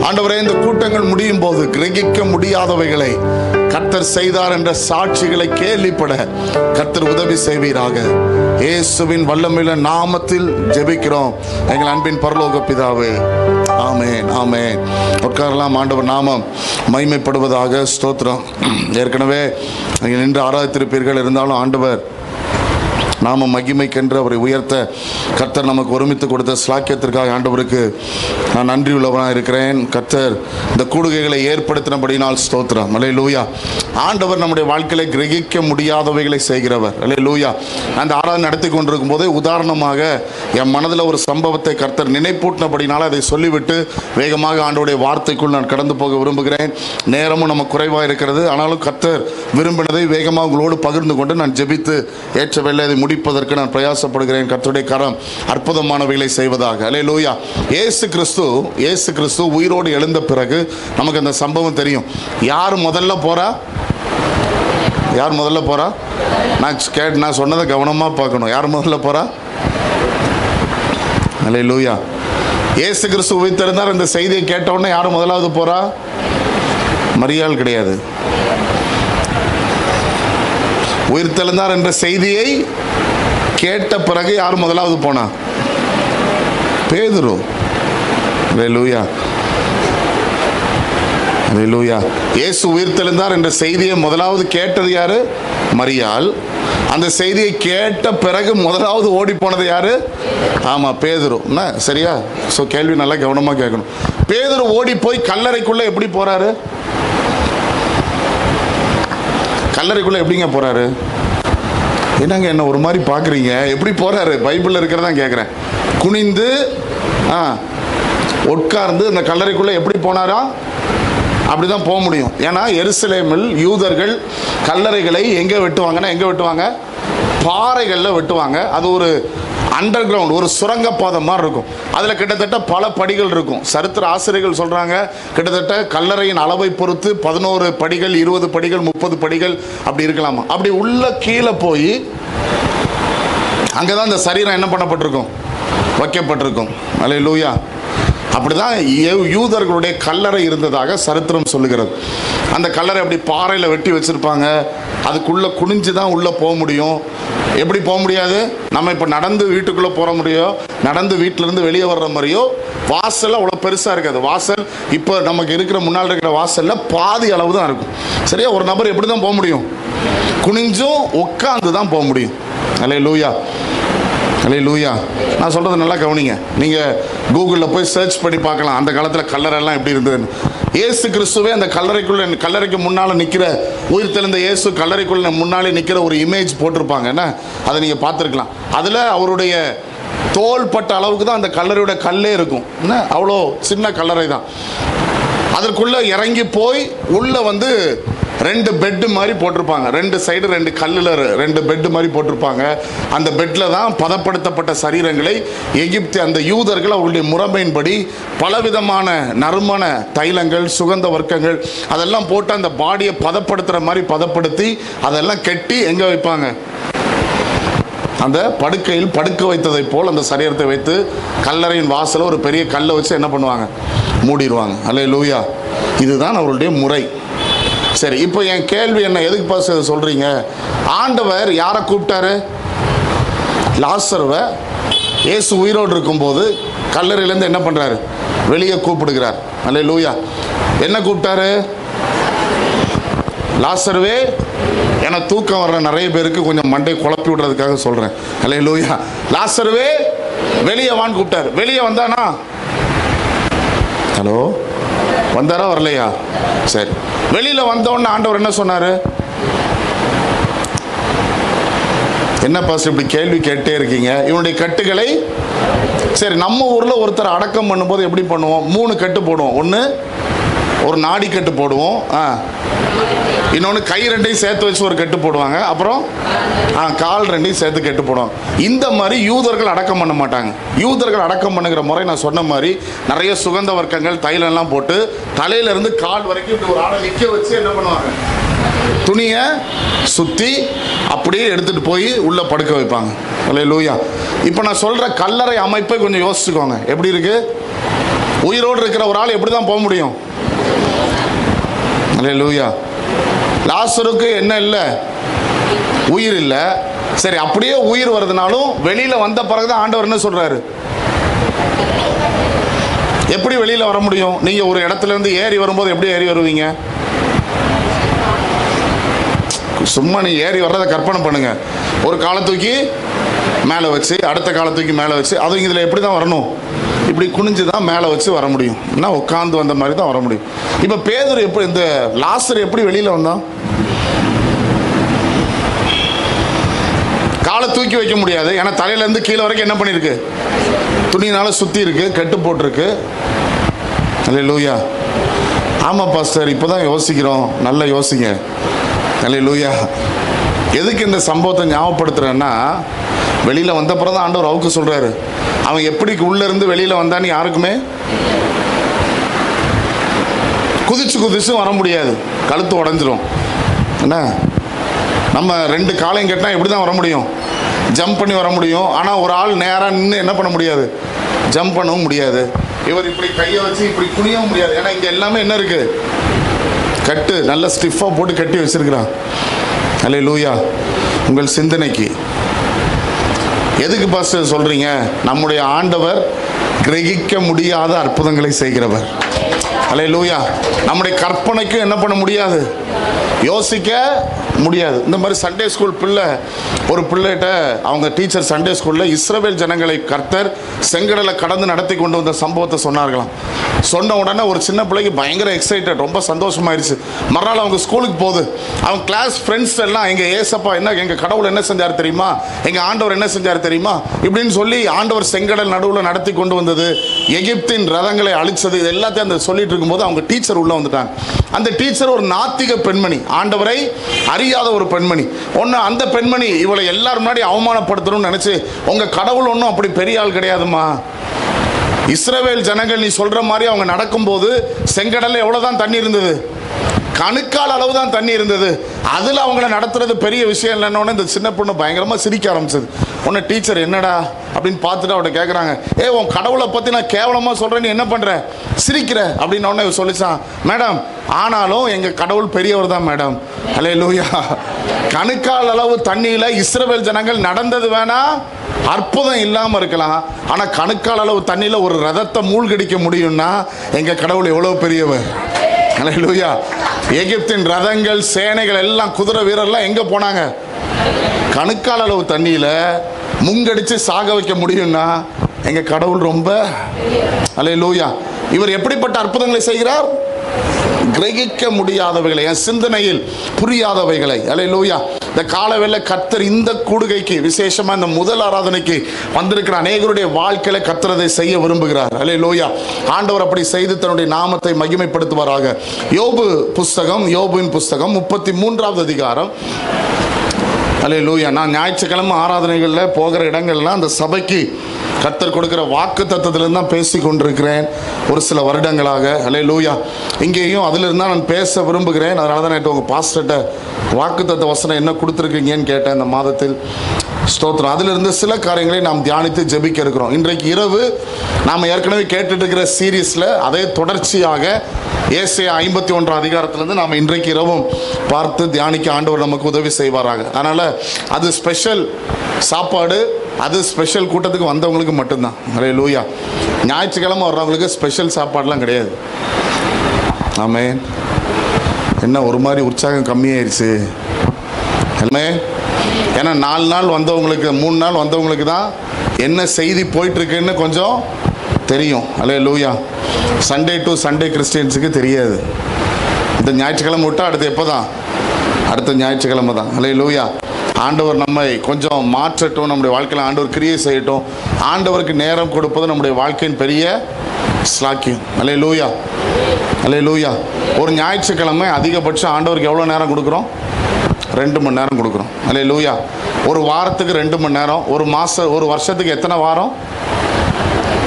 ஆண்டவரே, இந்த கூட்டங்கள் முடியும் போது கிரகிக்க முடியாதவைகளை கர்த்தர் செய்தார் என்ற சாட்சிகளை கேள்விப்பட கர்த்தர் உதவி செய்வீராக. இயேசுவின் வல்லமையுள்ள நாமத்தில் ஜெபிக்கிறோம் எங்கள் அன்பின் பரலோக பிதாவே. ஆமென், ஆமென். உட்காரலாம். ஆண்டவர் நாமம் மகிமைப்படுவதாக. ஸ்தோத்திரம். ஏற்கனவே நீங்கள் நின்று ஆராதித்திருப்பீர்கள். இருந்தாலும் ஆண்டவர் நாம மகிமைக்கென்று அவரை உயர்த்த கர்த்தர் நமக்கு ஒருமித்து கொடுத்த ஸ்லாக்கியத்திற்காக ஆண்டவருக்கு நான் நன்றி உள்ளவனாக இருக்கிறேன். கர்த்தர் இந்த கூடுகைகளை ஏற்படுத்தினபடினால் ஸ்தோத்திரம். அல்லேலூயா. ஆண்டவர் நம்முடைய வாழ்க்கையில கிரகிக்க முடியாதவைகளை செய்கிறவர். அல்லேலூயா. அந்த ஆராதனை நடத்தி கொண்டிருக்கும் போதே உதாரணமாக என் மனதில் ஒரு சம்பவத்தை கர்த்தர் நினைப்பூட்டினபடினால அதை சொல்லிவிட்டு வேகமாக ஆண்டவருடைய வார்த்தைக்குள் நான் கடந்து போக விரும்புகிறேன். நேரமும் நமக்கு குறைவாக இருக்கிறது. ஆனாலும் கர்த்தர் விரும்பினதை வேகமாக உங்களோடு பகிர்ந்து கொண்டு நான் ஜெபித்து ஏற்ற வேலை அதை முடிப்பதற்கு நான் பிரயாசப்படுகிறேன். கர்த்தருடைய கரம் அற்புதமானவைகளை செய்வதாக. அல்லேலூயா. இயேசு கிறிஸ்து உயிரோடு எழுந்த பிறகு நமக்கு அந்த சம்பவம் தெரியும். யார் முதல்ல போறா? யார் முதல்ல போறா? நான் சொன்னதை கவனமா பார்க்கணும். யார் முதல்ல போறா? அல்லேலூயா. இயேசு கிறிஸ்து உயிர்த்தெழுந்தார் இந்த செய்தியை கேட்டவுடனே யார் முதலாவது போறா? மரியாள் கிடையாது. உயிர்த்தெழுந்தார் என்ற செய்தியை கேட்ட பிறகு யார் முதலாவது போனா? பேதுரு. அல்லேலூயா. அல்லேலூயா. இயேசு உயிர்த்தெழுந்தார் என்ற செய்தியை முதலாவது கேட்டது யாரு? மரியாள். அந்த செய்தியை கேட்ட பிறகு முதலாவது ஓடி போனது யாரு? ஆமா, பேதுரு. சரியா? ஸோ கேள்வி நல்லா கவனமா கேட்கணும். பேதுரு ஓடி போய் கல்லறைக்குள்ள எப்படி போறாரு? கல்லறைக்குள்ள எப்படிங்க போறாரு? என்னங்க என்ன ஒரு மாதிரி பார்க்குறீங்க? எப்படி போறாரு? பைபிளில் இருக்கிறதா கேட்குறேன். குனிந்து உட்கார்ந்து அந்த கல்லறைக்குள்ளே எப்படி போனாரா? அப்படிதான் போக முடியும். ஏன்னா எருசலேமில் யூதர்கள் கல்லறைகளை எங்கே வெட்டுவாங்கன்னா, எங்கே வெட்டுவாங்க? பாறைகளில் வெட்டுவாங்க. அது ஒரு அண்டர் கிரவுண்ட், ஒரு சுரங்கப்பாதை மாதிரி இருக்கும். அதில் கிட்டத்தட்ட பல படிகள் இருக்கும். சரித்திர ஆசிரியர்கள் சொல்கிறாங்க, கிட்டத்தட்ட கல்லறையின் அளவை பொறுத்து 11 படிகள், 20 படிகள், 30 படிகள் அப்படி இருக்கலாமா. அப்படி உள்ள கீழே போய் அங்கே தான் இந்த சரீரம் என்ன பண்ணப்பட்டிருக்கும்? வைக்கப்பட்டிருக்கும். அல்லேலூயா. அப்படிதான் யூதர்களுடைய கல்லறை இருந்ததாக சரித்திரம் சொல்லுகிறது. அந்த கல்லறை அப்படி பாறையில் வெட்டி வச்சிருப்பாங்க. அதுக்குள்ள குனிஞ்சு தான் உள்ள போக முடியும். எப்படி போக முடியாது? நம்ம இப்போ நடந்து வீட்டுக்குள்ளே போகிற முடியோ, நடந்து வீட்டிலேருந்து வெளியே வர்ற மாதிரியோ. வாசல் அவ்வளோ பெருசாக இருக்காது. வாசல் இப்போ நமக்கு இருக்கிற முன்னால் இருக்கிற வாசலில் பாதி அளவு தான் இருக்கும். சரியா? ஒரு நபர் எப்படி தான் போக முடியும்? குனிஞ்சும் உட்காந்து தான் போக முடியும். அல்லேலூயா, அல்லேலூயா. நான் சொல்கிறது நல்லா கவனிங்க. நீங்கள் கூகுளில் போய் சர்ச் பண்ணி பார்க்கலாம் அந்த காலத்தில் கல்லறைலாம் எப்படி இருந்ததுன்னு. இயேசு கிறிஸ்துவே அந்த கல்லறைக்கு முன்னால் நிற்கிற, உயிர் தெழுந்த இயேசு கல்லறைக்குள்ள முன்னாலே நிற்கிற ஒரு இமேஜ் போட்டிருப்பாங்க. என்ன, அதை நீங்கள் பார்த்துருக்கலாம். அதில் அவருடைய தோள் பட்ட அளவுக்கு தான் அந்த கல்லறையோட கல்லே இருக்கும். என்ன, அவ்வளோ சின்ன கல்லறை தான். அதற்குள்ளே இறங்கி போய் உள்ளே வந்து 2 பெட்டு மாதிரி போட்டிருப்பாங்க. 2 சைடு 2 கல்லில் 2 பெட்டு மாதிரி போட்டிருப்பாங்க. அந்த பெட்டில் தான் பதப்படுத்தப்பட்ட சரீரங்களை எகிப்து அந்த யூதர்கள் அவருடைய முறைமையின்படி பலவிதமான நறுமண தைலங்கள், சுகந்த வர்க்கங்கள் அதெல்லாம் போட்டு அந்த பாடியை பதப்படுத்துகிற மாதிரி பதப்படுத்தி அதெல்லாம் கெட்டி எங்கே வைப்பாங்க? அந்த படுக்கையில் படுக்க வைத்ததை போல் அந்த சரீரத்தை வைத்து கல்லறையின் வாசலில் ஒரு பெரிய கல்லை வச்சு என்ன பண்ணுவாங்க? மூடிடுவாங்க. அல்லேலூயா. இதுதான் அவருடைய முறை. சரி, இப்போ என் கேள்வி என்ன? எதுக்கு பாஸ் சொல்கிறீங்க? ஆண்டவர் யாரை கூப்பிட்டாரு? லாசருவை இயேசு உயிரோடு இருக்கும்போது கல்லறையிலேருந்து என்ன பண்ணுறாரு? வெளியே கூப்பிடுகிறார். அல்லேலூயா. என்ன கூப்பிட்டாரு? லாசருவே, ஏன்னா தூக்கம் வர்ற நிறைய பேருக்கு கொஞ்சம் மண்டை குழப்பி விடுறதுக்காக சொல்கிறேன். அல்லேலூயா. லாசருவே வெளியே வான்னு கூப்பிட்டார். வெளியே வந்தானா? ஹலோ, வந்தாரா வரலையா? சரி, வெளியில் வந்தோன்னு ஆண்டவர் என்ன சொன்னார்? என்ன பாஸ் இப்படி கேள்வி கேட்டே இருக்கீங்க? இவனுடைய கட்டுகளை. சரி, நம்ம ஊரில் ஒருத்தர் அடக்கம் பண்ணும்போது எப்படி பண்ணுவோம்? 3 கட்டு போடுவோம். ஒன்று ஒரு நாடி கட்டு போடுவோம். இன்னொன்று கை 2ஐயும் சேர்த்து வச்சு ஒரு கட்டு போடுவாங்க. அப்புறம் கால் 2ஐயும் சேர்த்து கட்டு போடுவாங்க. இந்த மாதிரி யூதர்கள் அடக்கம் பண்ண மாட்டாங்க. யூதர்கள் அடக்கம் பண்ணுகிற முறை நான் சொன்ன மாதிரி நிறைய சுகந்த வர்க்கங்கள் தைலம்லாம் போட்டு தலையிலேருந்து கால் வரைக்கும் இப்படி ஒரு ஆளை நிற்க வச்சு என்ன பண்ணுவாங்க? துணியை சுற்றி அப்படியே எடுத்துகிட்டு போய் உள்ளே படுக்க வைப்பாங்க. அல்லேலூயா. இப்போ நான் சொல்கிற கல்லறை அமைப்பை கொஞ்சம் யோசிச்சுக்கோங்க. எப்படி இருக்கு? உயிரோடு இருக்கிற ஒரு ஆள் எப்படி தான் போக முடியும்? அல்லேலூயா. லாசருக்கு என்ன இல்லை? உயிர் இல்லை. சரி, அப்படியே உயிர் வருதுனாலும் வெளியில் வந்த பிறகுதான் ஆண்டவர் என்ன சொல்கிறாரு? எப்படி வெளியில் வர முடியும்? நீங்கள் ஒரு இடத்துலேருந்து ஏறி வரும்போது எப்படி ஏறி வருவீங்க? சும்மா நீ ஏறி வர்றதை கற்பனை பண்ணுங்க. ஒரு காலை தூக்கி மேலே வச்சு அடுத்த காலை தூக்கி மேலே வச்சு, அதுவும் இதில் எப்படி தான் வரணும்? இப்படி குனிஞ்சு தான் மேலே வச்சு வர முடியும். ஏன்னா உட்காந்து வந்த மாதிரி தான் வர முடியும். இப்போ பேதுரு எப்படி, இந்த லாசர் எப்படி வெளியில் வந்தான்? காலை தூக்கி வைக்க முடியாது. ஏன்னா தலையிலேருந்து கீழே வரைக்கும் என்ன பண்ணியிருக்கு? துணியினால சுற்றி இருக்கு, கட்டு போட்டிருக்கு. அல்லேலூயா. ஆமாம் பாஸ்டர், இப்போ தான் யோசிக்கிறோம். நல்லா யோசிங்க. அல்லேலூயா. எதுக்கு இந்த சம்பவத்தை ஞாபகப்படுத்துறேன்னா, வெளியில் வந்தப்புறம் தான் ஆண்டவர் அவுக்கு சொல்கிறாரு. அவன் எப்படி உள்ளேருந்து வெளியில் வந்தான்னு யாருக்குமே குதிச்சு வர முடியாது. கழுத்து உடஞ்சிரும். என்ன, நம்ம 2 காலையும் கட்டினா எப்படி தான் வர முடியும்? ஜம்ப் பண்ணி வர முடியும். ஆனால் ஒரு ஆள் நேராக நின்று என்ன பண்ண முடியாது? ஜம்ப் பண்ணவும் முடியாது. இவர் இப்படி கையை வச்சு இப்படி குனியவும் முடியாது. ஏன்னா இங்கே எல்லாமே என்ன இருக்குது? கட்டு நல்ல ஸ்டிஃபாக போட்டு கட்டி வச்சிருக்கிறான். அல்லேலூயா. உங்கள் சிந்தனைக்கு எதுக்கு பாஸ்டர் சொல்கிறீங்க? நம்முடைய ஆண்டவர் கிரகிக்க முடியாத அற்புதங்களை செய்கிறவர். அல்லேலூயா. நம்முடைய கற்பனைக்கும் என்ன பண்ண முடியாது? யோசிக்க முடியாது. இந்த மாதிரி சண்டே ஸ்கூல் ஒரு பிள்ளைகிட்ட அவங்க டீச்சர் சண்டே ஸ்கூலில் இஸ்ரவேல் ஜனங்களை கர்த்தர் செங்கடலை கடந்து நடத்தி கொண்டு வந்த சம்பவத்தை சொன்னார்களாம். சொன்ன உடனே ஒரு சின்ன பிள்ளைக்கு பயங்கர எக்ஸைட்டட், ரொம்ப சந்தோஷமாயிருச்சு. மறுநாள் அவங்க ஸ்கூலுக்கு போகுது. அவங்க கிளாஸ் ஃப்ரெண்ட்ஸ் எல்லாம் எங்கள் ஏசப்பா என்ன, எங்கள் கடவுள் என்ன செஞ்சார் தெரியுமா, எங்கள் ஆண்டவர் என்ன செஞ்சார் தெரியுமா இப்படின்னு சொல்லி ஆண்டவர் செங்கடல் நடுவில் நடத்தி கொண்டு வந்தது, எகிப்தின் ரதங்களை அழிச்சது, இது எல்லாத்தையும் அந்த சொல்லிட்டு இருக்கும்போது அவங்க டீச்சர் உள்ளே வந்துட்டாங்க. அந்த டீச்சர் ஒரு நாத்திக பெண்மணி, ஆண்டவரை அறியாத ஒரு பெண்மணி. ஒன்று அந்த பெண்மணி இவளை எல்லாரும் முன்னாடி அவமானப்படுத்தணும்னு நினச்சி, உங்கள் கடவுள் ஒன்றும் அப்படி பெரிய ஆள் கிடையாதுமா, இஸ்ரவேல் ஜனங்கள் நீ சொல்ற மாதிரி அவங்க நடக்கும்போது செங்கடல்ல எவ்வளவுதான் தண்ணி இருந்தது, கணுக்கால் அளவு தான் தண்ணி இருந்தது, அதில் அவங்கள நடத்துறது பெரிய விஷயம் இல்லைன்னு இந்த சின்ன பொண்ணு பயங்கரமாக சிரிக்க ஆரம்பிச்சது. உன்ன டீச்சர் என்னடா அப்படின்னு பார்த்துட்டு அவட்ட கேட்குறாங்க, உன் கடவுளை பற்றி நான் கேவலமாக சொல்கிறேன், நீ என்ன பண்ணுற, சிரிக்கிற அப்படின்னு உடனே சொல்லிச்சான், மேடம் ஆனாலும் எங்கள் கடவுள் பெரியவர் தான் மேடம். அல்லேலூயா. கணுக்கால் அளவு தண்ணியில் இஸ்ரவேல் ஜனங்கள் நடந்தது வேணா அற்புதம் இல்லாமல் இருக்கலாம், ஆனால் கணுக்கால் அளவு தண்ணியில் ஒரு ரதத்தை மூழ்கடிக்க முடியும்னா எங்கள் கடவுள் எவ்வளோ பெரியவர். அல்லேலூயா. எகிப்தின் ரதங்கள், சேனைகள் எல்லாம், குதிரை வீரர்லாம் எங்கே போனாங்க? கணுக்கால் அளவு தண்ணியில் முங்கடிச்சு சாக வைக்க முடியும்னா எங்கள் கடவுள் ரொம்ப. அல்லேலூயா. இவர் எப்படிப்பட்ட அற்புதங்களை செய்கிறார்? கிரகிக்க முடியாதவைகளை, என் சிந்தனையில் புரியாதவைகளை. அல்லேலூயா. இந்த காலவேளை கர்த்தர் இந்த கூடுகைக்கு, விசேஷமா இந்த முதல் ஆராதனைக்கு வந்திருக்கிற அநேகருடைய வாழ்க்கையில கர்த்தர் அதை செய்ய விரும்புகிறார். அல்லேலூயா. ஆண்டவர் அப்படி செய்து தன்னுடைய நாமத்தை மகிமைப்படுத்துவாராக. யோபுவின் புஸ்தகம் 33வது அதிகாரம். அல்லேலூயா. நான் ஞாயிற்றுக்கிழமை ஆராதனைகளில் போகிற இடங்கள்லாம் அந்த சபைக்கு கர்த்தர் கொடுக்கிற வாக்கு தத்தத்திலிருந்து தான் பேசி கொண்டிருக்கிறேன் ஒரு சில வருடங்களாக. அல்லேலூயா. இங்கேயும் அதிலிருந்து தான் நான் பேச விரும்புகிறேன். அதனால தான் நேற்று உங்கள் பாஸ்டர்கிட்ட வாக்கு தத்த வசனம் என்ன கொடுத்துருக்கீங்கன்னு கேட்டேன் இந்த மாதத்தில். ஸ்தோத்திரம். அதிலிருந்து சில காரியங்களை நாம் தியானித்து ஜெபிக்க இருக்கிறோம். இன்றைக்கு இரவு நாம் ஏற்கனவே கேட்டுட்டு இருக்கிற சீரீஸில் அதே தொடர்ச்சியாக ஏசாயா 51 அதிகாரத்திலிருந்து நாம் இன்றைக்கு இரவும் பார்த்து தியானிக்க ஆண்டவர் நமக்கு உதவி செய்வாராக. அதனால் அது ஸ்பெஷல் சாப்பாடு, அது ஸ்பெஷல் கூட்டத்துக்கு வந்தவங்களுக்கு மட்டும்தான். அல்லேலூயா. ஞாயிற்றுக்கிழமை வர்றவங்களுக்கு ஸ்பெஷல் சாப்பாடுலாம் கிடையாது. ஆமென். என்ன ஒரு மாதிரி உற்சாகம் கம்மியாயிருச்சு? ஆமென். ஏன்னா 4 நாள் வந்தவங்களுக்கு, 3 நாள் வந்தவங்களுக்கு தான் என்ன செய்தி போயிட்டுருக்குன்னு கொஞ்சம் தெரியும். அல்லேலூயா. சண்டே டு சண்டே கிறிஸ்டியன்ஸுக்கு தெரியாது. இந்த ஞாயிற்றுக்கிழமை விட்டால் அடுத்து எப்போ தான்? அடுத்த ஞாயிற்றுக்கிழமை தான். அல்லேலூயா. ஆண்டவர் நம்மை கொஞ்சம் மாற்றட்டும், நம்முடைய வாழ்க்கையில் ஆண்டவர் கிரியை செய்யட்டும். ஆண்டவருக்கு நேரம் கொடுப்பது நம்முடைய வாழ்க்கையின் பெரிய ஸ்லாக்கியம். அல்லேலூயா. அல்லேலூயா. ஒரு ஞாயிற்றுக்கிழமை அதிகபட்சம் ஆண்டவருக்கு எவ்வளோ நேரம் கொடுக்குறோம்? 2 மணி நேரம் கொடுக்குறோம். அல்லேலூயா. ஒரு வாரத்துக்கு 2 மணி நேரம். ஒரு வருஷத்துக்கு எத்தனை வாரம்?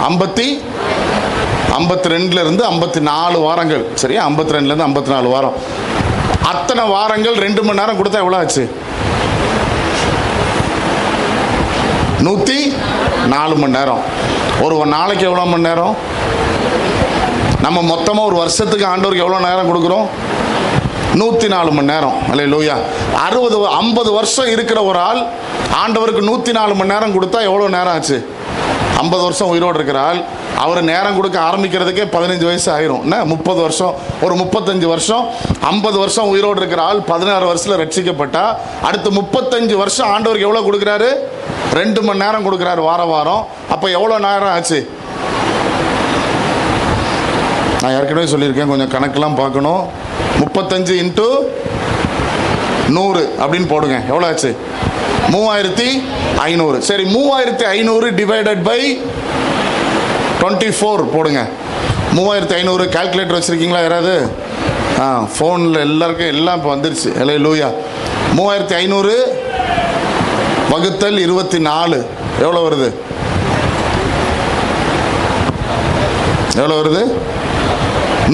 52லேருந்து 54 வாரங்கள். சரியா? 52லேருந்து 54 வாரம். அத்தனை வாரங்கள் 2 மணி நேரம் கொடுத்தா எவ்வளோ ஆச்சு? 104 மணி நேரம். ஒரு நாளைக்கு எவ்வளோ மணி நேரம்? நம்ம மொத்தமாக ஒரு வருஷத்துக்கு ஆண்டவருக்கு எவ்வளோ நேரம் கொடுக்குறோம்? 104 மணி நேரம். அல்லேலூயா. 50 வருஷம் இருக்கிற ஒரு ஆள் ஆண்டவருக்கு 104 மணி நேரம் கொடுத்தா எவ்வளோ நேரம் ஆச்சு? 50 வருஷம் உயிரோடு இருக்கிற ஆள் அவர் நேரம் கொடுக்க ஆரம்பிக்கிறதுக்கே 15 வயசு ஆயிரும். என்ன 30 வருஷம், ஒரு 35 வருஷம். 50 வருஷம் உயிரோடு இருக்கிற ஆள் 16 வருஷத்தில் ரட்சிக்கப்பட்டா அடுத்து 35 வருஷம் ஆண்டவருக்கு எவ்வளோ கொடுக்குறாரு? 2 மணி நேரம் கொடுக்குறாரு வாரம். அப்போ எவ்வளோ நேரம் ஆச்சு? நான் ஏற்கனவே சொல்லியிருக்கேன், கொஞ்சம் கணக்கெல்லாம் பார்க்கணும். 35 × 100 அப்படின்னு போடுங்க. எவ்வளோ ஆச்சு? 3500. சரி, 3500 டிவைடட் பை 24 போடுங்க. 3500 கால்குலேட்டர் வச்சுருக்கீங்களா யாராவது? ஃபோனில் எல்லாருக்கும் எல்லாம் இப்போ வந்துருச்சு. அல்லேலூயா. 3500 வகுத்தல் 24 எவ்வளோ வருது? எவ்வளோ வருது?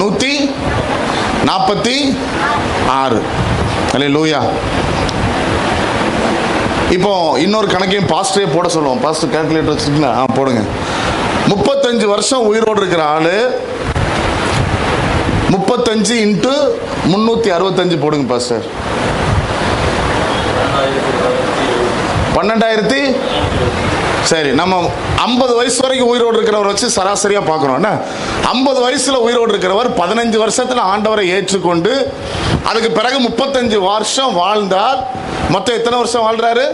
146. அல்லேலூயா. இப்போ இன்னொரு கணக்கையும் பாஸ்டரே போட சொல்லுவோம். பாஸ்டர் கால்குலேட்டர் வச்சுருக்கீங்களா? போடுங்க. 35 வருஷம் உயிரோடு இருக்கிற ஆள் 35 × 365 போடுங்க பாஸ்டர். 12,000. சரி, நம்ம 50 வயசு வரைக்கும் உயிரோடு இருக்கிறவர் வச்சு சராசரியாக பார்க்குறோம். என்ன 50 வயசில் உயிரோடு இருக்கிறவர் 15 வருஷத்தில் ஆண்டவரை ஏற்றுக்கொண்டு அதுக்கு பிறகு 35 வருஷம் வாழ்ந்தால் மொத்தம் எத்தனை வருஷம் வாழ்கிறாரு?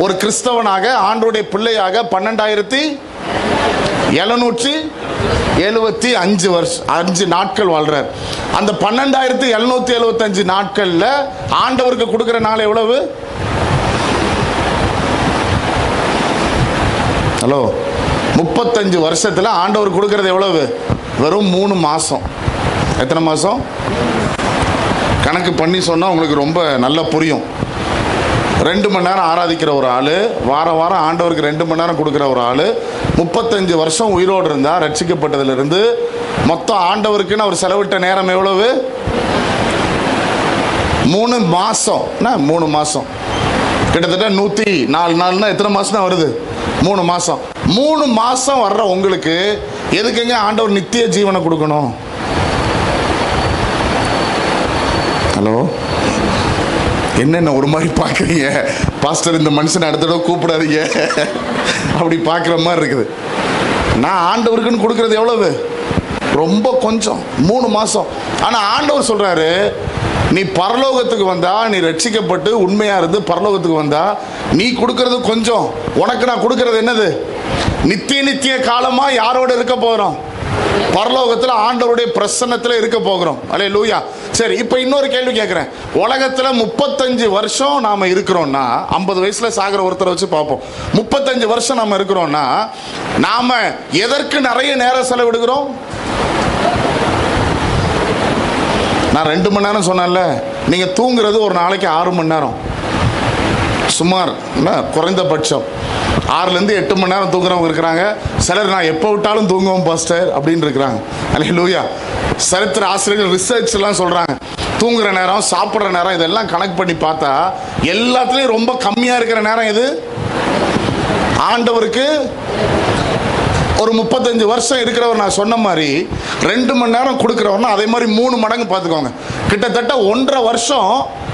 ஒரு கிறிஸ்தவனாக, ஆண்டவருடைய பிள்ளையாக 12,775 வருஷம் 5 நாட்கள் வாழ்றார். அந்த 12,775 நாட்களில் ஆண்டவருக்கு கொடுக்குற நாள் எவ்வளவு? ஹலோ, 35 வருஷத்தில் ஆண்டவர் கொடுக்கறது எவ்வளவு? வெறும் 3 மாதம். எத்தனை மாதம்? கணக்கு பண்ணி சொன்னால் உங்களுக்கு ரொம்ப நல்லா புரியும். 2 மணி நேரம் ஆராதிக்கிற ஒரு ஆள், வாரம் ஆண்டவருக்கு 2 மணி நேரம் கொடுக்குற ஒரு ஆள் 35 வருஷம் உயிரோடு இருந்தால் ரட்சிக்கப்பட்டதிலிருந்து மொத்தம் ஆண்டவருக்குன்னு அவர் செலவிட்ட நேரம் எவ்வளவு? 3 மாதம். 3 மாதம் கிட்டத்தட்ட 104 நாள்னா எத்தனை மாதம் தான் வருது? 3 மாசம். 3 மாசம் வர்ற உங்களுக்கு எதுக்குங்க ஆண்டவர் நித்திய ஜீவனை கொடுக்கணும்? ஹலோ, என்னென்ன ஒரு மாதிரி பார்க்குறீங்க? பாஸ்டர், இந்த மனுஷனை அடுத்த தடவை கூப்பிடாதீங்க அப்படி பார்க்குற மாதிரி இருக்குது. நான் ஆண்டவருக்குன்னு கொடுக்கறது எவ்வளவு? ரொம்ப கொஞ்சம், 3 மாசம். ஆனால் ஆண்டவர் சொல்றாரு, நீ பரலோகத்துக்கு வந்தா, நீ ரட்சிக்கப்பட்டு உண்மையா இருந்து பரலோகத்துக்கு வந்தா, நீ கொடுக்கறது கொஞ்சம். உனக்கு நான் கொடுக்கறது என்னது? நித்திய காலமா யாரோட இருக்க போகிறோம்? பரலோகத்தில் ஆண்டவருடைய பிரசன்னத்தில் இருக்க போகிறோம். அல்லேலூயா. சரி, இப்போ இன்னொரு கேள்வி கேட்குறேன். உலகத்தில் 35 வருஷம் நாம இருக்கிறோம்னா, 50 வயசுல சாகிற ஒருத்தரை வச்சு பார்ப்போம். 35 வருஷம் நாம இருக்கிறோம்னா, நாம எதற்கு நிறைய நேரம் செலவிடுகிறோம்? நான் 2 மணி நேரம் சொன்னேன்ல, நீங்க தூங்குறது ஒரு நாளைக்கு 6 மணி நேரம் சுமார், குறைந்தபட்சம் 6லேருந்து 8 மணி நேரம் தூங்குறவங்க இருக்கிறாங்க. சிலர் நான் எப்போ விட்டாலும் தூங்குவோம் பாஸ்டர் அப்படின்னு இருக்கிறாங்க. அல்லேலூயா. சரித்திர ஆசிரியர்கள் ரிசர்ச் எல்லாம் சொல்றாங்க, தூங்குற நேரம், சாப்பிட்ற நேரம், இதெல்லாம் கணக்கு பண்ணி பார்த்தா எல்லாத்துலேயும் ரொம்ப கம்மியா இருக்கிற நேரம் எது? ஆண்டவருக்கு ஒரு 35 வருஷம் இருக்கிறவர் நான் சொன்ன மாதிரி 2 மணி நேரம் கொடுக்குறவர்னா அதே மாதிரி 3 மடங்கு பார்த்துக்கோங்க. கிட்டத்தட்ட 1.5 வருஷம்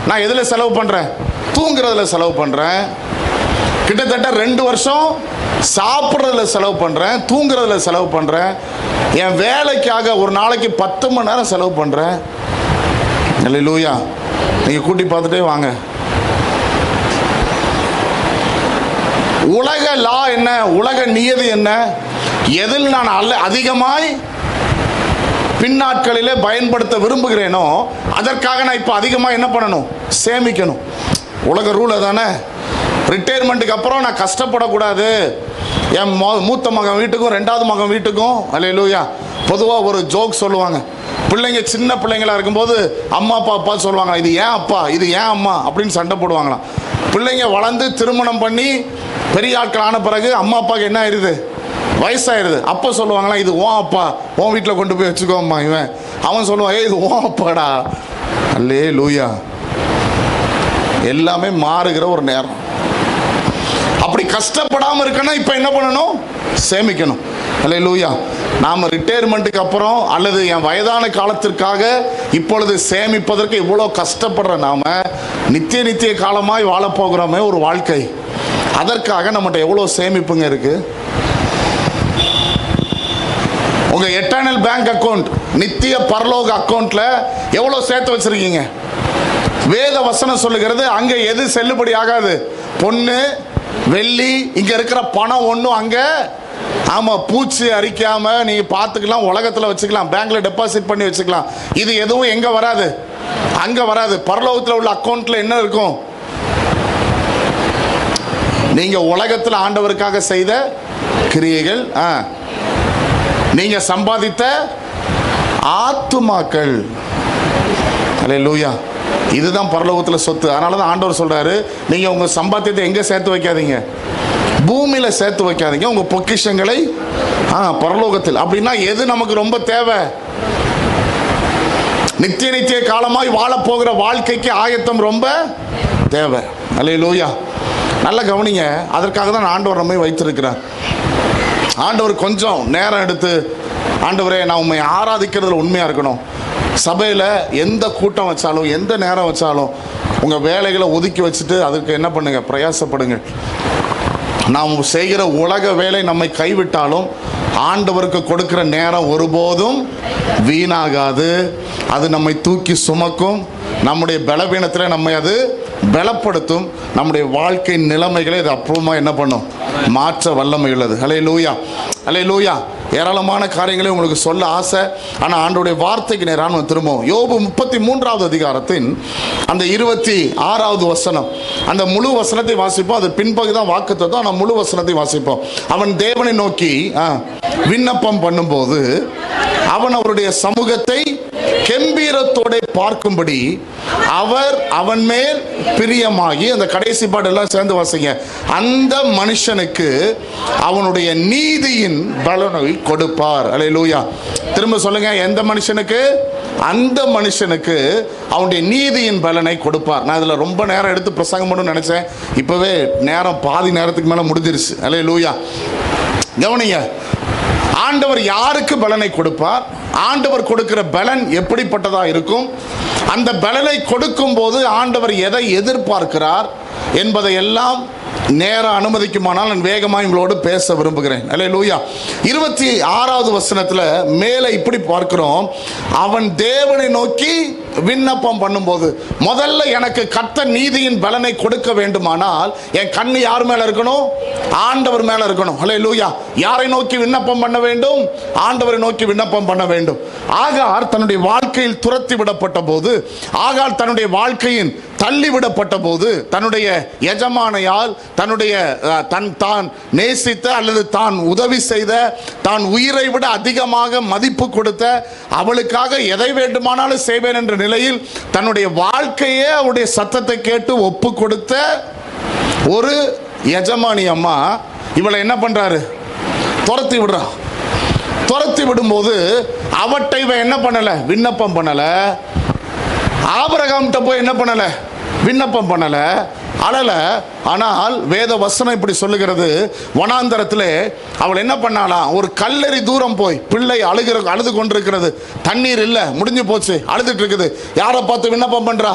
நான் எதில் செலவு பண்ணுறேன்? தூங்குறதுல செலவு பண்ணுறேன். கிட்டத்தட்ட 2 வருஷம் சாப்பிட்றதுல செலவு பண்ணுறேன், தூங்குறதுல செலவு பண்ணுறேன். என் வேலைக்காக ஒரு நாளைக்கு 10 மணி நேரம் செலவு பண்ணுறேன். அல்லேலூயா. நீங்கள் கூட்டி பார்த்துட்டே வாங்க. உலக லா என்ன, உலக நியதி என்ன? எதில் நான் அதிகமாய் பின்னாட்களிலே பயன்படுத்த விரும்புகிறேனோ அதற்காக நான் இப்போ அதிகமாக என்ன பண்ணணும்? சேமிக்கணும். உலக ரூல் தானே. ரிட்டையர்மெண்ட்டுக்கு அப்புறம் நான் கஷ்டப்படக்கூடாது. என் மூத்த மகன் வீட்டுக்கும் 2வது மகன் வீட்டுக்கும், அல்லேலூயா, பொதுவாக ஒரு ஜோக் சொல்லுவாங்க. பிள்ளைங்க சின்ன பிள்ளைங்களா இருக்கும்போது அம்மா அப்பா சொல்லுவாங்க, இது ஏன் அப்பா, இது ஏன் அம்மா அப்படின்னு சண்டை போடுவாங்களாம். பிள்ளைங்க வளர்ந்து திருமணம் பண்ணி பெரிய ஆட்கள் ஆன பிறகு அம்மா அப்பாவுக்கு என்ன ஆயிடுது? வயசாயிருது. அப்போ சொல்லுவாங்களா, இது ஓ அப்பா, உன் வீட்டில் கொண்டு போய் வச்சுக்கோம்மா. இவன் அவன் சொல்லுவான், இது ஓ அப்பாடா. அல்லேலூயா. எல்லாமே மாறுகிற ஒரு நேரம். அப்படி கஷ்டப்படாமல் இருக்கணும். இப்போ என்ன பண்ணணும்? சேமிக்கணும். அல்லேலூயா. நாம் ரிட்டையர்மெண்ட்டுக்கு அப்புறம் அல்லது என் வயதான காலத்திற்காக இப்பொழுது சேமிப்பதற்கு இவ்வளோ கஷ்டப்படுற நாம நித்திய காலமாய் வாழப்போகிறோமே ஒரு வாழ்க்கை, அதற்காக நம்மகிட்ட எவ்வளோ சேமிப்புங்க இருக்கு? உங்க எட்டர்னல் பேங்க் அக்கவுண்ட், நித்திய பரலோக அக்கவுண்ட்ல எவ்வளவு சேர்த்து வச்சிருக்கீங்க? வேத வசனம் சொல்லுகிறது, அங்க எது செல்லுபடி ஆகாது? பொண்ணு வெள்ளி, இங்க இருக்கிற பணம் ஒன்றும் அங்க, ஆமா, பூச்சி அரிக்காம நீங்க பார்த்துக்கலாம், உலகத்துல வச்சுக்கலாம், பேங்க்ல டெபாசிட் பண்ணி வச்சுக்கலாம். இது எதுவும் எங்க வராது? அங்க வராது. பரலோகத்தில் உள்ள அக்கவுண்ட்ல என்ன இருக்கும்? நீங்க உலகத்தில் ஆண்டவருக்காக செய்த கிரியைகள், நீங்க சம்பாதித்த ஆத்துமாக்கள். அல்லேலூயா. இதுதான் பரலோகத்தில் சொத்து. அதனால தான் ஆண்டவர் சொல்றாரு, நீங்க உங்க சம்பாத்தியத்தை எங்க சேர்த்து வைக்காதீங்க? பூமியில சேர்த்து வைக்காதீங்க, உங்க பொக்கிஷங்களை பரலோகத்தில். அப்படின்னா எது நமக்கு ரொம்ப தேவை? நித்திய காலமாய் வாழ போகிற வாழ்க்கைக்கு ஆயத்தம் ரொம்ப தேவை. அல்லேலூயா. நல்ல கவனிங்க. அதற்காக தான் ஆண்டவர் நம்மை வைத்திருக்கிறார். ஆண்டவர் கொஞ்சம் நேரம் எடுத்து, ஆண்டவரே நான் உண்மை ஆராதிக்கிறதுல உண்மையாக இருக்கணும். சபையில் எந்த கூட்டம் வச்சாலும் எந்த நேரம் வச்சாலும் உங்கள் வேலைகளை ஒதுக்கி வச்சுட்டு அதற்கு என்ன பண்ணுங்க? பிரயாசப்படுங்க. நாம் செய்கிற உலக வேலை நம்மை கைவிட்டாலும் ஆண்டவருக்கு கொடுக்கிற நேரம் ஒருபோதும் வீணாகாது. அது நம்மை தூக்கி சுமக்கும். நம்முடைய பலவீனத்தில் நம்மை அது பலப்படுத்தும். நம்முடைய வாழ்க்கை நிலைமைகளை இது அப்புறமா என்ன பண்ணும்? மாற்ற வல்லமை உள்ளது. அல்லேலூயா. அல்லேலூயா. ஏராளமான காரியங்களை உங்களுக்கு சொல்ல ஆசை. ஆனால் ஆண்டவருடைய வார்த்தைக்கு நேரான திரும்பவும் யோபு 33வது அதிகாரத்தின் அந்த 26வது வசனம், அந்த முழு வசனத்தை வாசிப்போம். அது பின்பகுதி தான் வாக்குத்தத்தம். ஆனால் முழு வசனத்தை வாசிப்போம். அவன் தேவனை நோக்கி விண்ணப்பம் பண்ணும்போது அவன் அவருடைய சமூகத்தை கம்பீரத்தோட பார்க்கும்படி அவர் அவன் மேல் பிரியமாகி, அந்த கடைசி பாட்டு எல்லாம் சேர்ந்து வாசிங்க, அந்த மனுஷனுக்கு அவனுடைய நீதியின் பலனை கொடுப்பார். அல்லேலூயா. திரும்ப சொல்லுங்க, எந்த மனுஷனுக்கு? அந்த மனுஷனுக்கு அவனுடைய நீதியின் பலனை கொடுப்பார். நான் இதில் ரொம்ப நேரம் எடுத்து பிரசங்கம் பண்ணணும்னு நினச்சேன். இப்போவே நேரம் பாதி நேரத்துக்கு மேலே முடிஞ்சிருச்சு. அல்லேலூயா. கவனிங்க, ஆண்டவர் யாருக்கு பலனை கொடுப்பார், ஆண்டவர் கொடுக்கிற பலன் எப்படிப்பட்டதா இருக்கும், அந்த பலனை கொடுக்கும் போது ஆண்டவர் எதை எதிர்பார்க்கிறார் என்பதை எல்லாம் நேரம் அனுமதிக்குமானால் நான் வேகமாக உங்களோடு பேச விரும்புகிறேன். அல்லேலூயா. 26வது வசனத்தில் மேலே இப்படி பார்க்கிறோம், அவன் தேவனை நோக்கி விண்ணப்பம் பண்ணும்போது, முதல்ல எனக்கு கர்த்தர் நீதியின் பலனை கொடுக்க வேண்டுமானால் என் கண்ணு யார் மேல இருக்கணும்? ஆண்டவர் மேல இருக்கணும். அல்லேலூயா. யாரை நோக்கி விண்ணப்பம் பண்ண வேண்டும்? ஆண்டவரை நோக்கி விண்ணப்பம் பண்ண வேண்டும். ஆகார் தன்னுடைய வாழ்க்கையில் துரத்தி விடப்பட்ட போது, ஆகார் தன்னுடைய வாழ்க்கையின் தள்ளிவிடப்பட்ட போது, தன்னுடைய எஜமானையால் தன்னுடைய தான் நேசித்த அல்லது தான் உதவி செய்த, தான் உயிரை விட அதிகமாக மதிப்பு கொடுத்த, அவளுக்காக எதை வேண்டுமானாலும் செய்வேன் என்ற நிலையில் தன்னுடைய வாழ்க்கையே அவருடைய சத்தத்தை கேட்டு ஒப்பு கொடுத்த ஒரு எஜமானி அம்மா இவளை என்ன பண்றாரு? துரத்தி விடுறா. துரத்தி விடும்போது அவட்டை இவன் என்ன பண்ணல? விண்ணப்பம் பண்ணல. ஆபிரகாம்கிட்ட போய் என்ன பண்ணல? விண்ணப்பம் பண்ணல, அழல. ஆனால் வேத வசனம் இப்படி சொல்லுகிறது, வனாந்தரத்திலே அவள் என்ன பண்ணாலாம்? ஒரு கல்லறி தூரம் போய், பிள்ளை அழுது கொண்டிருக்கிறது, தண்ணீர் இல்லை, முடிஞ்சு போச்சு, அழுதுட்டு இருக்குது. யாரை பார்த்து விண்ணப்பம் பண்றா?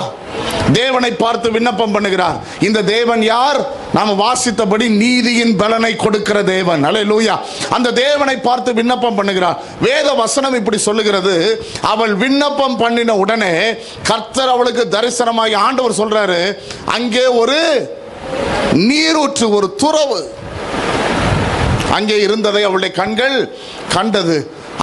தேவனை பார்த்து விண்ணப்பம் பண்ணுகிறார். இந்த தேவன் யார்? நாம் வாசித்தபடி நீதியின் பலனை கொடுக்கிற தேவன். அல்லேலூயா. அந்த தேவனை பார்த்து விண்ணப்பம் பண்ணுகிறார். வேத வசனம் இப்படி சொல்லுகிறது, அவள் விண்ணப்பம் பண்ணின உடனே கர்த்தர் அவளுக்கு தரிசனமாகி ஆண்டவர் சொல்றாரு, அங்கே ஒரு நீரூற்று, ஒரு துறவு அங்கே இருந்ததை அவளுடைய கண்கள் கண்டது.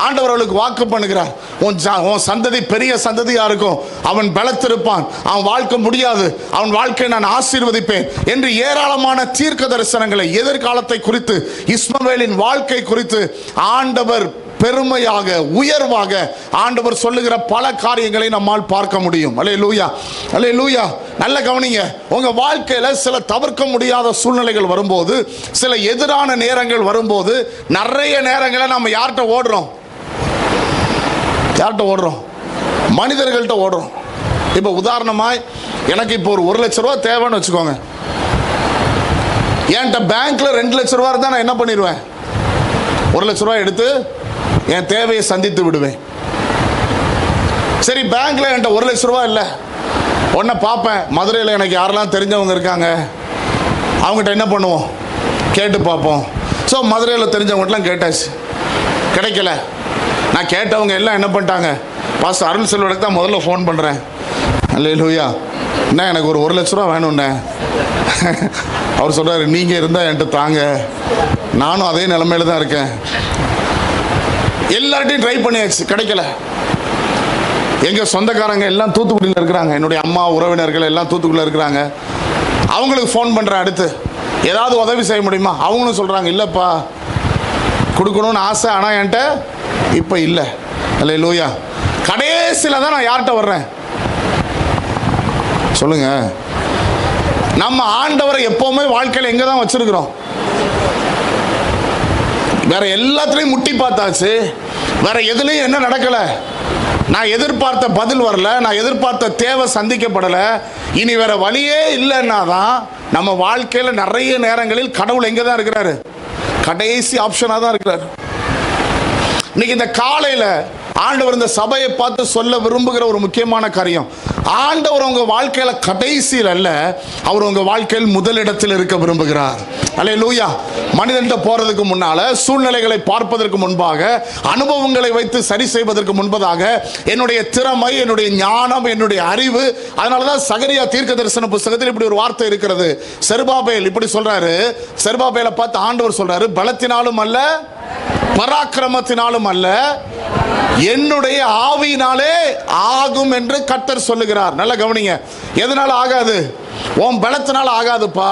ஆண்டவர் அவளுக்கு வாக்கு பண்ணுகிறார், உன் சந்ததி பெரிய சந்ததியா இருக்கும், அவன் பலத்திருப்பான், அவன் வாழ்க்கை முடியாது, அவன் வாழ்க்கையை நான் ஆசீர்வதிப்பேன் என்று ஏராளமான தீர்க்க தரிசனங்களை எதிர்காலத்தை குறித்து, இஸ்மவேலின் வாழ்க்கை குறித்து ஆண்டவர் பெருமையாக உயர்வாக ஆண்டவர் சொல்லுகிற பல காரியங்களை நம்மால் பார்க்க முடியும். அல்லேலூயா. அல்லேலூயா. நல்ல கவனிங்க, உங்க வாழ்க்கையில சில தவிர்க்க முடியாத சூழ்நிலைகள் வரும்போது, சில எதிரான நேரங்கள் வரும்போது, நிறைய நேரங்களை நம்ம யார்கிட்ட ஓடுறோம்? யார்கிட்ட ஓடுறோம்? மனிதர்கள்ட்ட ஓடுறோம். இப்போ உதாரணமாய் எனக்கு இப்போ ஒரு 1 லட்ச ரூபா தேவைன்னு வச்சுக்கோங்க. என்கிட்ட பேங்க்ல 2 லட்ச ரூபா இருந்தா நான் என்ன பண்ணிடுவேன்? 1 லட்ச ரூபா எடுத்து என் தேவையை சந்தித்து விடுவேன். சரி, பேங்க்ல என்கிட்ட 1 லட்ச ரூபா இல்லை, உடனே பார்ப்பேன், மதுரையில் எனக்கு யாரெல்லாம் தெரிஞ்சவங்க இருக்காங்க, அவங்ககிட்ட என்ன பண்ணுவோம்? கேட்டு பார்ப்போம். ஸோ மதுரையில் தெரிஞ்சவங்ககிட்டலாம் கேட்டாச்சு, கிடைக்கல. நான் கேட்டவங்க எல்லாம் என்ன பண்ணிட்டாங்க? பாஸ்டர் அருள் செல்வனுக்கு தான் முதல்ல ஃபோன் பண்ணுறேன். அல்லேலூயா. என்ன, எனக்கு ஒரு 1 லட்ச ரூபா வேணும்ண்ணே. அவர் சொல்கிறாரு, நீங்கள் இருந்தால் என்கிட்ட தாங்க, நானும் அதே நிலைமையில தான் இருக்கேன். எல்லார்ட்டையும் ட்ரை பண்ணியாச்சு, கிடைக்கல. எங்கள் சொந்தக்காரங்க எல்லாம் தூத்துக்குடியில் இருக்கிறாங்க, என்னுடைய அம்மா உறவினர்கள் எல்லாம் தூத்துக்குடியில் இருக்கிறாங்க. அவங்களுக்கு ஃபோன் பண்ணுறேன், அடுத்து ஏதாவது உதவி செய்ய முடியுமா? அவங்களும் சொல்கிறாங்க, இல்லைப்பா கொடுக்கணும்னு ஆசை, ஆனால் என்கிட்ட இப்போ இல்லை. அல்லேலூயா. கடைசியில் தான் நான் யார்கிட்ட வர்றேன்? சொல்லுங்க. நம்ம ஆண்டவரை எப்பவுமே வாழ்க்கையில் எங்கே தான் வச்சிருக்கிறோம்? வேற எல்லாத்துலேயும் முட்டி பார்த்தாச்சு, வேற எதுலேயும் என்ன நடக்கலை? நான் எதிர்பார்த்த பதில் வரல, நான் எதிர்பார்த்த தேவை சந்திக்கப்படலை, இனி வேற வழியே இல்லைன்னா தான் நம்ம வாழ்க்கையில் நிறைய நேரங்களில் கடவுள் எங்கே தான் இருக்கிறாரு? கடைசி ஆப்ஷனாக தான் இருக்கிறார். இன்னைக்கு இந்த காலையில் ஆண்டவர் இந்த சபையை பார்த்து சொல்ல விரும்புகிற ஒரு முக்கியமான காரியம், ஆண்டவர் உங்க வாழ்க்கையில கடைசியில் அல்ல, அவர் உங்க வாழ்க்கையில் முதலிடத்தில் இருக்க விரும்புகிறார். அல்லேலூயா. மனிதன்கிட்ட போறதுக்கு முன்னால, சூழ்நிலைகளை பார்ப்பதற்கு முன்பாக, அனுபவங்களை வைத்து சரி செய்வதற்கு முன்பதாக, என்னுடைய திறமை, என்னுடைய ஞானம், என்னுடைய அறிவு. அதனாலதான் சகரியா தீர்க்க தரிசன புத்தகத்தில் இப்படி ஒரு வார்த்தை இருக்கிறது. செருபாபேல் இப்படி சொல்றாரு, செருபாபேலை பார்த்து ஆண்டவர் சொல்றாரு, பலத்தினாலும் அல்ல, பராக்கிரமத்தினாலும் அல்ல, என்னுடைய ஆவியினாலே ஆகும் என்று கர்த்தர் சொல்லுகிறார். நல்ல கவனிங்க. எதனால ஆகாது? உன் பலத்தினால ஆகாதுப்பா,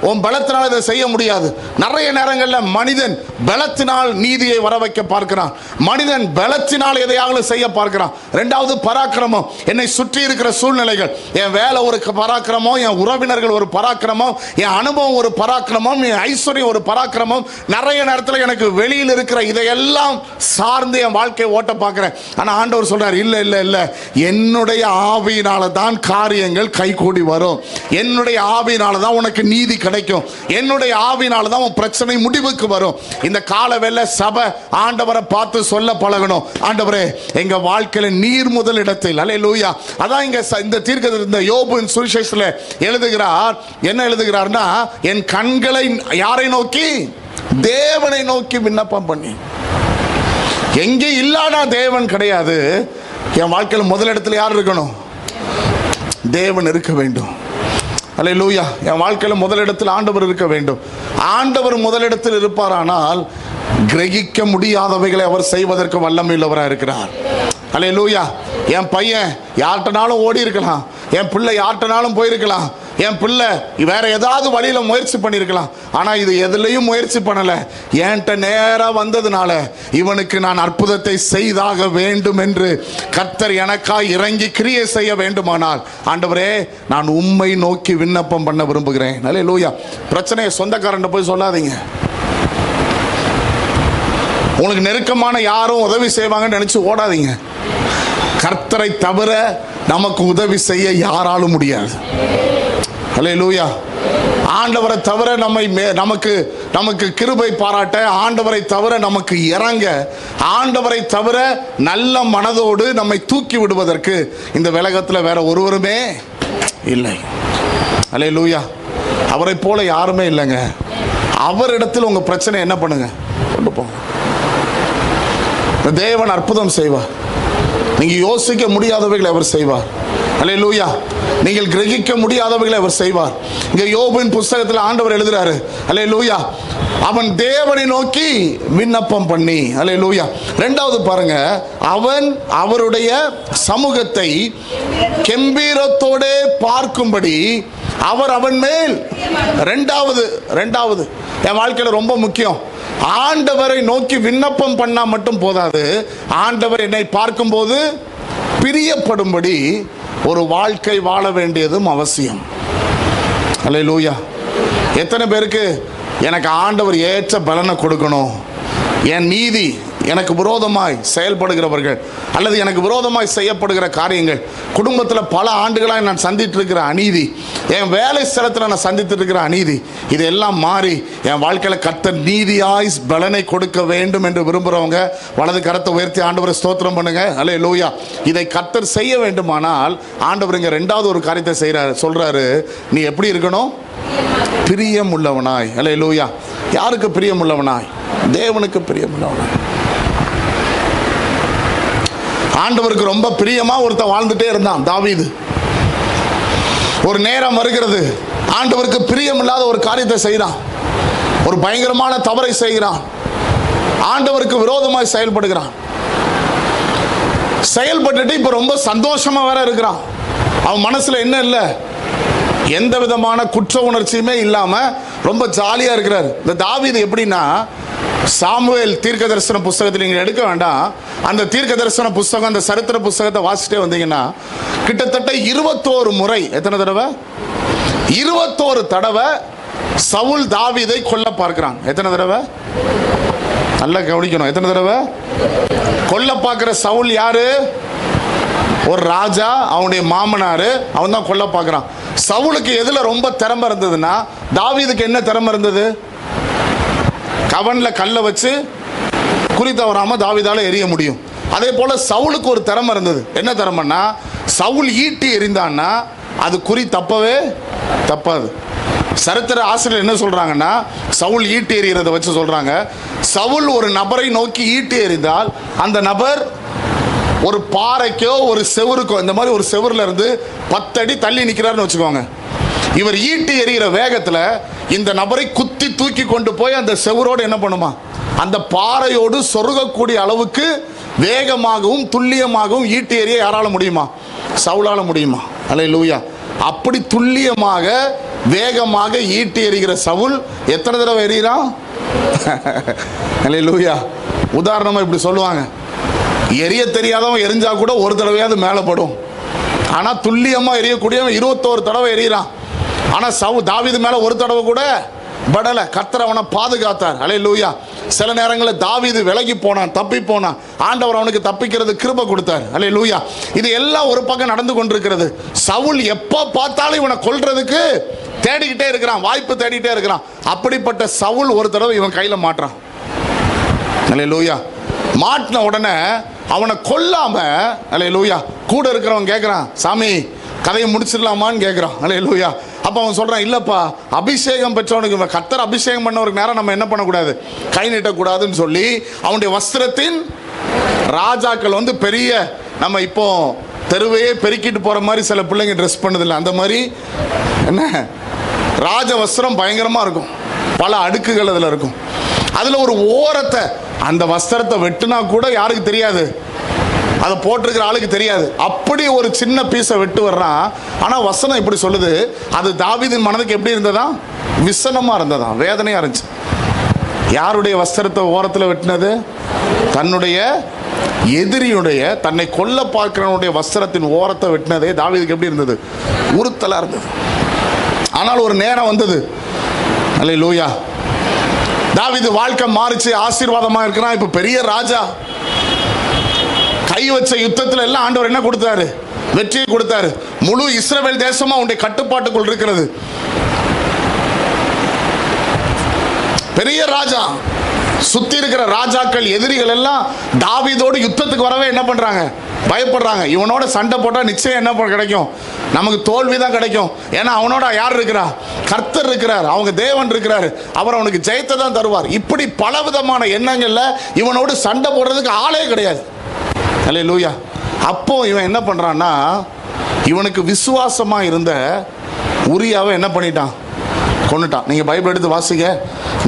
உன் பலத்தினால் இதை செய்ய முடியாது. நிறைய நேரங்களில் மனிதன் பலத்தினால் நீதியை வர வைக்க பார்க்கிறான், மனிதன் பலத்தினால் எதையாவது செய்ய பார்க்கிறான். ரெண்டாவது பராக்கிரமம். என்னை சுற்றி இருக்கிற சூழ்நிலைகள், என் வேலை ஒரு பராக்கிரமம், என் உறவினர்கள் ஒரு பராக்கிரமம், என் அனுபவம் ஒரு பராக்கிரமம், என் ஐஸ்வர்யம் ஒரு பராக்கிரமம். நிறைய நேரத்தில் எனக்கு வெளியில் இருக்கிற இதையெல்லாம் சார்ந்து என் வாழ்க்கையை ஓட்ட பார்க்கிறேன். ஆனால் ஆண்டவர் சொல்றார், இல்லை இல்லை இல்லை, என்னுடைய ஆவியினால தான் காரியங்கள் கைகூடி வரும், என்னுடைய ஆவியினால தான் உனக்கு நீதி கிடைக்கும், என்னுடைய ஆவியினால தான் உன் பிரச்சனை முடிவுக்கு வரும். இந்த கால வேளை சபை ஆண்டவரை பார்த்து சொல்ல பழகணும், ஆண்டவரே எங்க வாழ்க்கையில நீர் முதல் இடத்தில். அல்லேலூயா. அதான் இங்க இந்த தீர்க்கதரிசி இந்த யோபுவின் சுவிசேஷத்துல எழுதுகிறார். என்ன எழுதுகிறார்னா, என் கண்களை யாரை நோக்கி? தேவனை நோக்கி விண்ணப்பம் பண்ணி. எங்கே இல்லாத தேவன் கிடையாது. என் வாழ்க்கையில் முதலிடத்தில் யார் இருக்கணும்? தேவன் இருக்க வேண்டும். அல்லேலூயா. என் வாழ்க்கையில் முதலிடத்தில் ஆண்டவர் இருக்க வேண்டும். ஆண்டவர் முதலிடத்தில் இருப்பாரானால் கிரகிக்க முடியாதவைகளை அவர் செய்வதற்கு வல்லமையுள்ளவராக இருக்கிறார். அல்லேலூயா. என் பையன் யார்கிட்டனாலும் ஓடி இருக்கலாம், என் பிள்ளை யார்கிட்டனாலும் போயிருக்கலாம், என் பிள்ளை வேற ஏதாவது வழியில முயற்சி பண்ணியிருக்கலாம். ஆனா இது எதுலையும் முயற்சி பண்ணல, என்கிட்ட நேரா வந்ததுனால இவனுக்கு நான் அற்புதத்தை செய்தாக வேண்டும் என்று கர்த்தர் எனக்காய் இறங்கி கிரியை செய்ய வேண்டுமானால், ஆண்டவரே நான் உம்மை நோக்கி விண்ணப்பம் பண்ண விரும்புகிறேன். அல்லேலூயா. பிரச்சனையை சொந்தக்காரன் போய் சொல்லாதீங்க. உங்களுக்கு நெருக்கமான யாரும் உதவி செய்வாங்கன்னு நினைச்சு ஓடாதீங்க. கர்த்தரை தவிர நமக்கு உதவி செய்ய யாராலும் முடியாது. அல்லேலூயா. ஆண்டவரை தவிர நமக்கு கிருபை பாராட்ட, ஆண்டவரை தவிர நமக்கு இறங்க, ஆண்டவரை தவிர நல்ல மனதோடு நம்மை தூக்கி விடுவதற்கு இந்த உலகத்தில் வேற ஒருவருமே இல்லை. அல்லேலூயா. அவரை போல யாருமே இல்லைங்க. அவரிடத்தில் உங்க பிரச்சனை என்ன பண்ணுங்க, கொண்டு போங்க. தேவன் அற்புதம் செய்வார். நீங்க யோசிக்க முடியாதவைகளை அவர் செய்வார். அல்லேலூயா. நீங்கள் கிரகிக்க முடியாதவைகளை அவர் செய்வார். இங்க யோபுவின் புத்தகத்தில் ஆண்டவர் எழுதுறாரு, அல்லேலூயா, அவன் தேவனை நோக்கி விண்ணப்பம் பண்ணி. அல்லேலூயா. ரெண்டாவது பாருங்க, அவன் அவருடைய சமூகத்தை கெம்பீரத்தோட பார்க்கும்படி அவர் அவன் மேல். ரெண்டாவது என் வாழ்க்கையில ரொம்ப முக்கியம். ஆண்டவரை நோக்கி விண்ணப்பம் பண்ணா மட்டும் போதாது, ஆண்டவர் என்னை பார்க்கும்போது பிரியப்படும்படி ஒரு வாழ்க்கை வாழ வேண்டியதும் அவசியம். அல்லேலூயா. எத்தனை பேருக்கு எனக்கு ஆண்டவர் ஏற்ற பலனை கொடுக்கணும், என் நீதி எனக்கு விரோதமாய் செயல்படுகிறவர்கள் அல்லது எனக்கு விரோதமாய் செய்யப்படுகிற காரியங்கள், குடும்பத்தில் பல ஆண்டுகளாக நான் சந்தித்து இருக்கிற அநீதி, என் வேலை ஸ்தலத்தில் நான் சந்தித்து இருக்கிற அநீதி, இதெல்லாம் மாறி என் வாழ்க்கையில் கர்த்தர் நீதியாய் பலனை கொடுக்க வேண்டும் என்று விரும்புகிறவங்க வலது கரத்தை உயர்த்தி ஆண்டவரை ஸ்தோத்திரம் பண்ணுங்க. அல்லேலூயா. இதை கர்த்தர் செய்ய வேண்டுமானால் ஆண்டவர் இங்க ரெண்டாவது ஒரு காரியத்தை சொல்றாரு, நீ எப்படி இருக்கணும்? பிரியம் உள்ளவனாய். அல்லேலூயா. யாருக்கு பிரியம் உள்ளவனாய்? தேவனுக்கு பிரியம் உள்ளவனாய். ஆண்டவருக்கு ரொம்ப பிரியமா ஒருத்தன் வாழ்ந்துட்டே இருந்தான், தாவீது. ஒரு நேரம் வருகிறது, ஆண்டவருக்கு பிரியம் இல்லாத ஒரு காரியத்தை செய்கிறான், ஒரு பயங்கரமான தவறை செய்கிறான், ஆண்டவருக்கு விரோதமாய் செயல்படுகிறான். செயல்பட்டுட்டு இப்ப ரொம்ப சந்தோஷமா வேற இருக்கிறான். அவன் மனசுல என்ன இல்லை, எந்த விதமான குற்ற உணர்ச்சியுமே இல்லாம ரொம்ப ஜாலியா இருக்கிறார். இந்த தாவீது எப்படின்னா, சாமுவேல் தீர்க்க தரிசன புஸ்தகத்தில் நீங்கள் எடுக்க வேண்டாம், அந்த தீர்க்க தரிசன புஸ்தகம், அந்த சரித்திர புஸ்தகத்தை வாசிட்டே வந்தீங்கன்னா கிட்டத்தட்ட 21 முறை, எத்தனை தடவை? 21 தடவை சவுல் தாவீதை கொல்ல பார்க்கிறான். எத்தனை தடவை? நல்லா கவனிக்கணும். எத்தனை தடவை கொல்ல பார்க்கிற சவுல் யாரு? ஒரு ராஜா, அவனுடைய மாமனாரு, அவன் தான் கொல்ல பார்க்கிறான். சவுலுக்கு எதுல ரொம்ப திறமை இருந்ததுன்னா, தாவீதுக்கு என்ன திறமை இருந்தது? கவன்ல கல்லை வச்சு குறி தவறாம தாவீதால எரிய முடியும். அதே போல சவுலுக்கு ஒரு திறமை இருந்தது. என்ன திறமைன்னா, சவுல் ஈட்டி எறிந்தான்னா அது குறி தப்பவே தப்பாது. சரித்திர ஆசிரியர் என்ன சொல்றாங்கன்னா, சவுல் ஈட்டி எறிகிறத வச்சு சொல்றாங்க, சவுல் ஒரு நபரை நோக்கி ஈட்டி எறிந்தால் அந்த நபர் ஒரு பாறைக்கோ ஒரு செவருக்கோ, இந்த மாதிரி ஒரு செவருல இருந்து 10 அடி தள்ளி நிற்கிறாருன்னு வச்சுக்கோங்க. இவர் ஈட்டி எறிகிற வேகத்தில் இந்த நபரை குத்தி தூக்கி கொண்டு போய் அந்த செவரோடு என்ன பண்ணுமா, அந்த பாறையோடு சொருகக்கூடிய அளவுக்கு வேகமாகவும் துல்லியமாகவும் ஈட்டி எறிய யாரால முடியுமா? சவுலால முடியுமா? அல்லேலூயா. அப்படி துல்லியமாக வேகமாக ஈட்டி எறிகிற சவுல் எத்தனை தடவை எறிகிறான்? அல்லேலூயா. உதாரணமா இப்படி சொல்லுவாங்க, எரிய தெரியாதவன் எரிஞ்சா கூட ஒரு தடவையாவது மேலே படும். ஆனா துல்லியமா எரியக்கூடியவன் 21 தடவை எறிகிறான். ஆனா தாவீது மேல ஒரு தடவை கூட படல. கர்த்தர் அவனை பாதுகாத்தார். அல்லேலூயா. சில நேரங்களில் தாவீது விலகி போனான், தப்பி போனான். ஆண்டவர் அவனுக்கு தப்பிக்கிறது கிருபை கொடுத்தார். அல்லேலூயா. இது எல்லாம் ஒரு பக்கம் நடந்து கொண்டிருக்கிறது. சவுல் எப்ப பார்த்தாலும் இவனை கொல்றதுக்கு தேடிக்கிட்டே இருக்கிறான், வாய்ப்பு தேடிக்கிட்டே இருக்கிறான். அப்படிப்பட்ட சவுல் ஒரு தடவை இவன் கையில மாட்டான். அல்லேலூயா. மாட்டின உடனே அவனை கொல்லாம, அல்லேலூயா, கூட இருக்கிறவன் கேட்கிறான், சாமி கதையை முடிச்சிடலாமான்னு கேட்கிறான். அல்லேலூயா. அப்ப அவன் சொல்றான், இல்லப்பா, அபிஷேகம் பெற்றவனுக்கு, கர்த்தர் அபிஷேகம் பண்ணவருக்கு நேரம் நம்ம என்ன பண்ணக்கூடாது, கை நீட்டக்கூடாதுன்னு சொல்லி அவனுடைய வஸ்திரத்தின் ராஜாக்கள் வந்து பெரிய, நம்ம இப்போ தெருவையே பெருக்கிட்டு போற மாதிரி சில பிள்ளைங்க ட்ரெஸ் பண்ணதில்லை, அந்த மாதிரி என்ன ராஜ வஸ்திரம் பயங்கரமா இருக்கும், பல அடுக்குகள் அதுல இருக்கும். அதுல ஒரு ஓரத்தை, அந்த வஸ்திரத்தை வெட்டுனா கூட யாருக்கு தெரியாது, அதை போட்டிருக்கிற ஆளுக்கு தெரியாது. அப்படி ஒரு சின்ன பீஸை வெட்டு வர்றான். ஆனா வசனம் இப்படி சொல்லுது, அது தாவீதின் மனதுக்கு எப்படி இருந்ததா, விசனமா இருந்ததா, வேதனையா இருந்துச்சு. யாருடைய வஸ்திரத்தை ஓரத்தில் வெட்டினது? தன்னுடைய எதிரியுடைய, தன்னை கொல்ல பார்க்கிறவனுடைய வஸ்திரத்தின் ஓரத்தை வெட்டினதே தாவீதுக்கு எப்படி இருந்தது, உறுத்தலா இருந்தது. ஆனால் ஒரு நேரம் வந்தது, அல்லேலூயா, தாவீது வாழ்க்கை மாறிச்சு, ஆசீர்வாதமா இருக்கிறான், இப்ப பெரிய ராஜா. கை வச்ச யுத்தத்தில் எல்லாம் ஆண்டவர் என்ன கொடுத்தாரு, வெற்றியை கொடுத்தாரு. முழு இஸ்ரவேல் தேசமா உன்னுடைய கட்டுப்பாட்டுக்குள் இருக்கிறது. பெரிய ராஜா. சுத்தி இருக்கிற ராஜாக்கள், எதிரிகள் எல்லாம் தாவீதோடு யுத்தத்துக்கு வரவே என்ன பண்றாங்க, பயப்படுறாங்க. இவனோட சண்டை போட்டா நிச்சயம் என்ன கிடைக்கும், நமக்கு தோல்விதான் கிடைக்கும். ஏன்னா அவனோட யார் இருக்கிறா, கர்த்தர் இருக்கிறார், அவங்க தேவன் இருக்கிறார், அவர் அவனுக்கு ஜெயத்தை தான் தருவார். இப்படி பலவிதமான எண்ணங்கள்ல இவனோடு சண்டை போடுறதுக்கு ஆளே கிடையாது. அல்லேலூயா. அப்போ இவன் என்ன பண்றான்னா, இவனுக்கு விசுவாசமா இருந்த உரியாவை என்ன பண்ணிட்டான், கொன்னுட்டான். நீங்க பைபிள் எடுத்து வாசிங்க,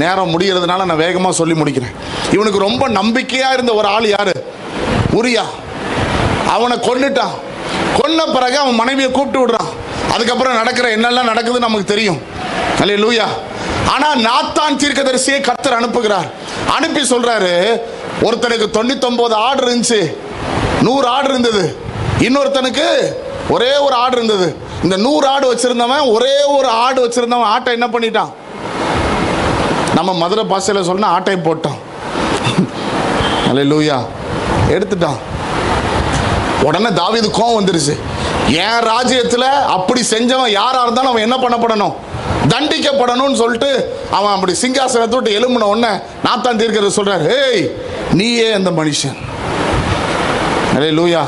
நேரம் முடிகிறதுனால நான் வேகமா சொல்லி முடிக்கிறேன். இவனுக்கு ரொம்ப நம்பிக்கையா இருந்த ஒரு ஆள் யாரு, உரியா. அவனை கொன்னுட்டான். கொன்ன பிறகு அவன் மனைவியை கூப்பிட்டு விடுறான். அதுக்கப்புறம் நடக்கிற என்னெல்லாம் நடக்குது நமக்கு தெரியும். அல்லேலூயா. ஆனா நாத்தான் தீர்க்கதரிசியை கர்த்தர் அனுப்புகிறார். அனுப்பி சொல்றாரு, ஒருத்தனுக்கு 99 ஆடு இருந்துச்சு, 100 ஆடு இருந்தது. இன்னொருத்தனுக்கு ஒரே ஒரு ஆடு இருந்தது. இந்த 100 ஆடு வச்சிருந்தவன், ஒரே ஒரு ஆடு வச்சிருந்தவன் ஆட்டை என்ன பண்ணிட்டான், நம்ம மதுரை பாஷையில சொன்னா ஆட்டை போட்டான். அல்லேலூயா. எடுத்துட்டான். உடனே தாவீது கோவம் வந்துருச்சு. என் ராஜ்யத்துல அப்படி செஞ்சவன் யாரா இருந்தாலும் அவன் என்ன பண்ணப்படணும், தண்டிக்கப்படணும்னு சொல்லிட்டு அவன் அப்படி சிங்காசனத்தை விட்டு எழும்பின உடனே நாத்தான் தீர்க்கதரிசி சொல்றாரு, ஏய் நீயே அந்த மனுஷன். அல்லேலூயா.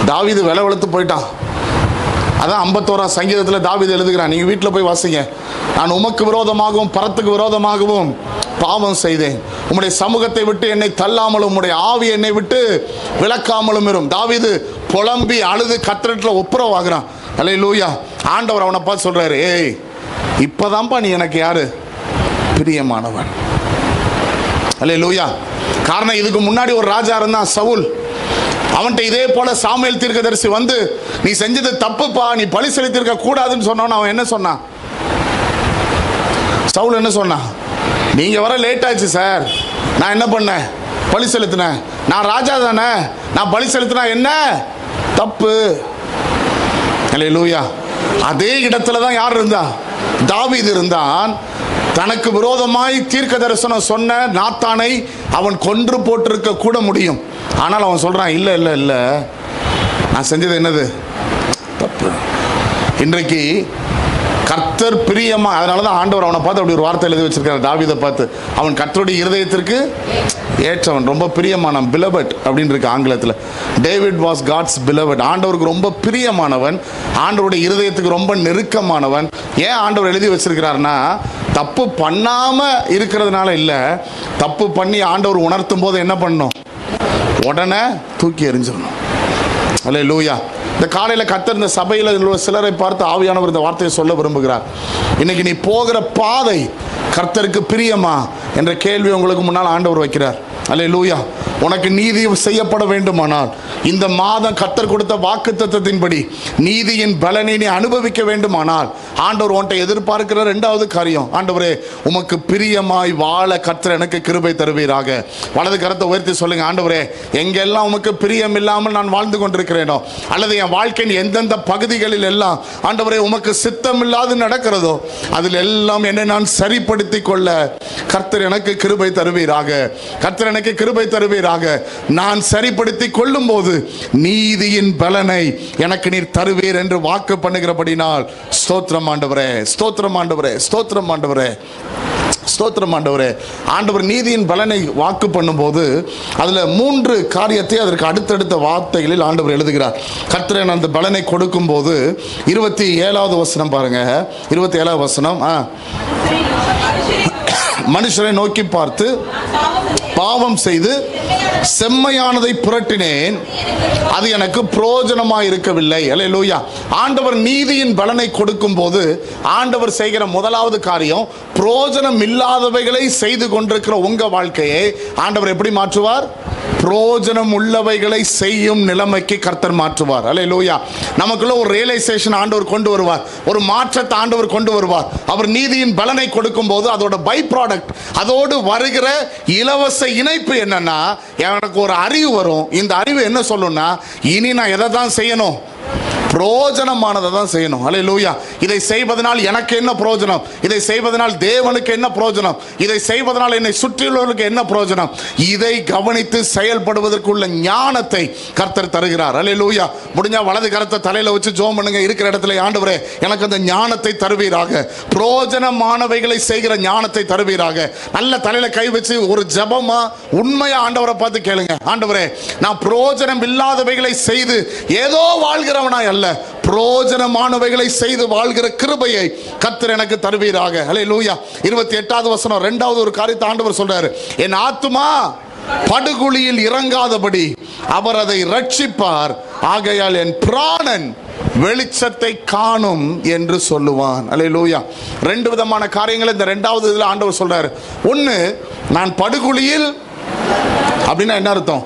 தாவீது விலை வெளுத்து போயிட்டான். அதான் 51ஆம் சங்கீதத்தில் தாவீது எழுதுகிறான், நீங்க வீட்டில் போய் வாசிங்க. நான் உமக்கு விரோதமாகவும் பரத்துக்கு விரோதமாகவும் பாவம் செய்தேன், உம்முடைய சமூகத்தை விட்டு என்னை தள்ளாமலும் உம்முடைய ஆவி என்னை விட்டு விலக்காமலும் இரும். தாவீது புலம்பி அழுது கர்த்தரிடத்துல ஒப்புரவாகிறான். அல்லேலூயா. ஆண்டவர் அவனை பார்த்து சொல்றாரு, ஏய் இப்பதான்ப்பா நீ எனக்கு யாரு, பிரியமானவன். அல்லேலூயா. காரணம், இதுக்கு முன்னாடி ஒரு ராஜா இருந்தான் சவுல். அவன்கிட்ட இதே போல சாமுவேல் தீர்க்கதரிசி வந்து, நீ செஞ்சது தப்புப்பா, நீ பலி செலுத்திருக்க கூடாதுன்னு சொன்னான். அவன் என்ன சொன்னான், சவுல் என்ன சொன்னான், நீங்க வர லேட் ஆச்சு சார், நான் என்ன பண்ணேன், பலி செலுத்தினேன், நான் ராஜா தானே, நான் பலி செலுத்தினா என்ன தப்பு. அல்லேலூயா. அதே இடத்துல தான் யார் இருந்தா, தாவீது இருந்தான். தனக்கு விரோதமாய் தீர்க்க தரிசனம் சொன்ன நாத்தானை அவன் கொன்று போட்டிருக்க கூட முடியும். ஆனால் அவன் சொல்றான், இல்ல இல்ல இல்ல, நான் செஞ்சது என்னது தப்பு. இன்றைக்கு கர்த்தர் பிரியமா, அதனாலதான் ஆண்டவர் அவனை பார்த்து அப்படி ஒரு வார்த்தை எழுதி வச்சிருக்காரு, தாவீதை பார்த்து, அவன் கர்த்தருடைய இருதயத்திற்கு ஏற்றவன், ரொம்ப பிரியமானவன், பிலவட் அப்படின்னு இருக்கு ஆங்கிலத்தில். David was God's beloved. ஆண்டவருக்கு ரொம்ப பிரியமானவன், ஆண்டவருடைய இருதயத்துக்கு ரொம்ப நெருக்கமானவன். ஏன் ஆண்டவர் எழுதி வச்சிருக்கிறார்னா, தப்பு பண்ணாம இருக்கிறதுனால இல்ல, தப்பு பண்ணி ஆண்டவர் உணர்த்தும் போது என்ன பண்ணணும், உடனே தூக்கி எறிஞ்சிடணும். அல்லேலூயா. இந்த காலையில் கர்த்தர் இந்த சபையில் உள்ள சிலரை பார்த்து ஆவியானவர் இந்த வார்த்தையை சொல்ல விரும்புகிறார். இன்னைக்கு நீ போகிற பாதை கர்த்தருக்கு பிரியமா என்ற கேள்வி உங்களுக்கு முன்னால் ஆண்டவர் வைக்கிறார். அல்லேலூயா. உனக்கு நீதி செய்யப்பட வேண்டுமானால், இந்த மாதம் கர்த்தர் கொடுத்த வாக்குத்தத்தத்தின்படி நீதியின் பலனை நீ அனுபவிக்க வேண்டுமானால், ஆண்டவர் உன்கிட்ட எதிர்பார்க்கிற இரண்டாவது காரியம், ஆண்டவரே உமக்கு பிரியமாய் வாழ கர்த்தர் எனக்கு கிருபை தருவீராக. வலது கரத்தை உயர்த்தி சொல்லுங்க, ஆண்டவரே எங்கெல்லாம் உமக்கு பிரியம் இல்லாமல் நான் வாழ்ந்து கொண்டிருக்கிறேனோ, அல்லது என் வாழ்க்கையின் எந்தெந்த பகுதிகளில் எல்லாம் ஆண்டவரே உமக்கு சித்தம் இல்லாது நடக்கிறதோ, அதில் எல்லாம் என்னை நான் சரிப்படுத்திக் கொள்ள கர்த்தர் எனக்கு கிருபை தருவீராக. கர்த்தர் எனக்கு கிருபை தருவீராக. நான் சரிப்படுத்திக் கொள்ளும் போது நீதியின் பலனை எனக்கு நீர் தருவீர் என்று வாக்கு பண்ணுகிறபடினால் ஸ்தோத்திரம் ஆண்டவரே, ஸ்தோத்திரம் ஆண்டவரே, ஸ்தோத்திரம் ஆண்டவரே, ஸ்தோத்திரம் ஆண்டவரே. ஆண்டவர் நீதியின் பலனை வாக்கு பண்ணும்போது அதுல 3 காரியத்தை அதற்கு அடுத்தடுத்த வார்த்தைகளில் ஆண்டவர் எழுதுகிறார். கர்த்தர் அந்த பலனை கொடுக்கும் போது 27வது வசனம் பாருங்க. 27வது வசனம், மனுஷரை நோக்கி பார்த்து பாவம் செய்து செம்மையானதை புரட்டினேன், அது எனக்கு பிரயோஜனமாய் இருக்கவில்லை. அல்லேலூயா. ஆண்டவர் நீதியின் பலனை கொடுக்கும் போது ஆண்டவர் செய்கிற முதலாவது காரியம், பிரயோஜனம் இல்லாதவைகளை செய்து கொண்டிருக்கிற உங்க வாழ்க்கையை ஆண்டவர் எப்படி மாற்றுவார்? பிரயோஜனம் உள்ளவைகளை செய்யும் நிலைமைக்கு கர்த்தர் மாற்றுவார். அல்லேலூயா. நமக்குள்ள ஒரு ரியலைசேஷன் ஆண்டவர் கொண்டு வருவார், ஒரு மாற்றத்தை ஆண்டவர் கொண்டு வருவார். அவர் நீதியின் பலனை கொடுக்கும் போது அதோட பை ப்ராடக்ட், அதோடு வருகிற இலவச இணைப்பு என்னன்னா, எனக்கு ஒரு அறிவு வரும். இந்த அறிவு என்ன சொல்லும்னா, இனி நான் எதை தான் செய்யணும்? பிரயோஜனமானதை தான் செய்யணும். அல்லேலூயா. இதை செய்வதனால் எனக்கு என்ன பிரயோஜனம்? இதை செய்வதனால் தேவனுக்கு என்ன பிரயோஜனம்? இதை செய்வதனால் என்னை சுற்றியுள்ளவர்களுக்கு என்ன பிரயோஜனம்? இதை கவனித்து செயல்படுவதற்குள்ள ஞானத்தை கர்த்தர் தருகிறார். அல்லேலூயா. முடிஞ்சா வலது கரத்தை தலையில வச்சு ஜெபம் பண்ணுங்க. இருக்கிற இடத்துல, ஆண்டவரே எனக்கு அந்த ஞானத்தை தருவீராக, பிரயோஜனமானவைகளை செய்கிற ஞானத்தை தருவீராக. நல்ல தலையில கை வச்சு ஒரு ஜெபமா உண்மையா ஆண்டவரை பார்த்து கேளுங்க. ஆண்டவரே, நான் பிரயோஜனம் இல்லாதவைகளை செய்து ஏதோ வாழ்கிறவனாய் அல்ல, பிரயோஜனமானவைகளை செய்து வாழ்கிற கிருபையை கர்த்தர் எனக்கு தருவீராக. அல்லேலூயா. 28வது வசனம், இரண்டாவது ஒரு காரியத்தை ஆண்டவர் சொல்றாரு. என் ஆத்துமா படுகுழியில் இறங்காதபடி அவர் அதை ரட்சிப்பார், ஆகையால் என் பிராணன் வெளிச்சத்தை காணும் என்று சொல்லுவான். அல்லேலூயா. 2 விதமான காரியங்களை இந்த 2வது இதுல ஆண்டவர் சொல்றாரு. ஒன்னு, நான் படுகுழியில் அப்படின்னா என்ன அர்த்தம்?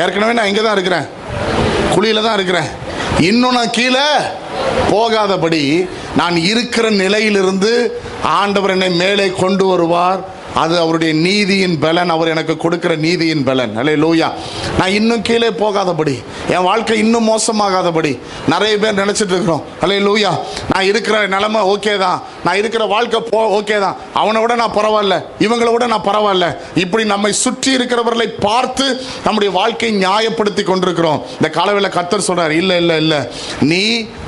ஏற்கனவே நான் இங்க தான் இருக்கிறேன், குழியில தான் இருக்கிறேன், இன்னும் நான் கீழே போகாதபடி நான் இருக்கிற நிலையிலிருந்து ஆண்டவர் என்னை மேலே கொண்டு வருவார். அது அவருடைய நீதியின் பலன், அவர் எனக்கு கொடுக்கிற நீதியின் பலன். அல்லேலூயா. நான் இன்னும் கீழே போகாதபடி, என் வாழ்க்கை இன்னும் மோசமாகாதபடி நிறைய பேர் நினைச்சிட்டு இருக்கிறோம். அல்லேலூயா. நான் இருக்கிற நிலைமை ஓகே தான், நான் இருக்கிற வாழ்க்கை ஓகே தான், அவனை விட நான் பரவாயில்ல, இவங்களை விட நான் பரவாயில்ல, இப்படி நம்மை சுற்றி இருக்கிறவர்களை பார்த்து நம்முடைய வாழ்க்கையை நியாயப்படுத்தி கொண்டிருக்கிறோம். இந்த காலவேளை கர்த்தர் சொல்றார், இல்ல இல்ல இல்ல, நீ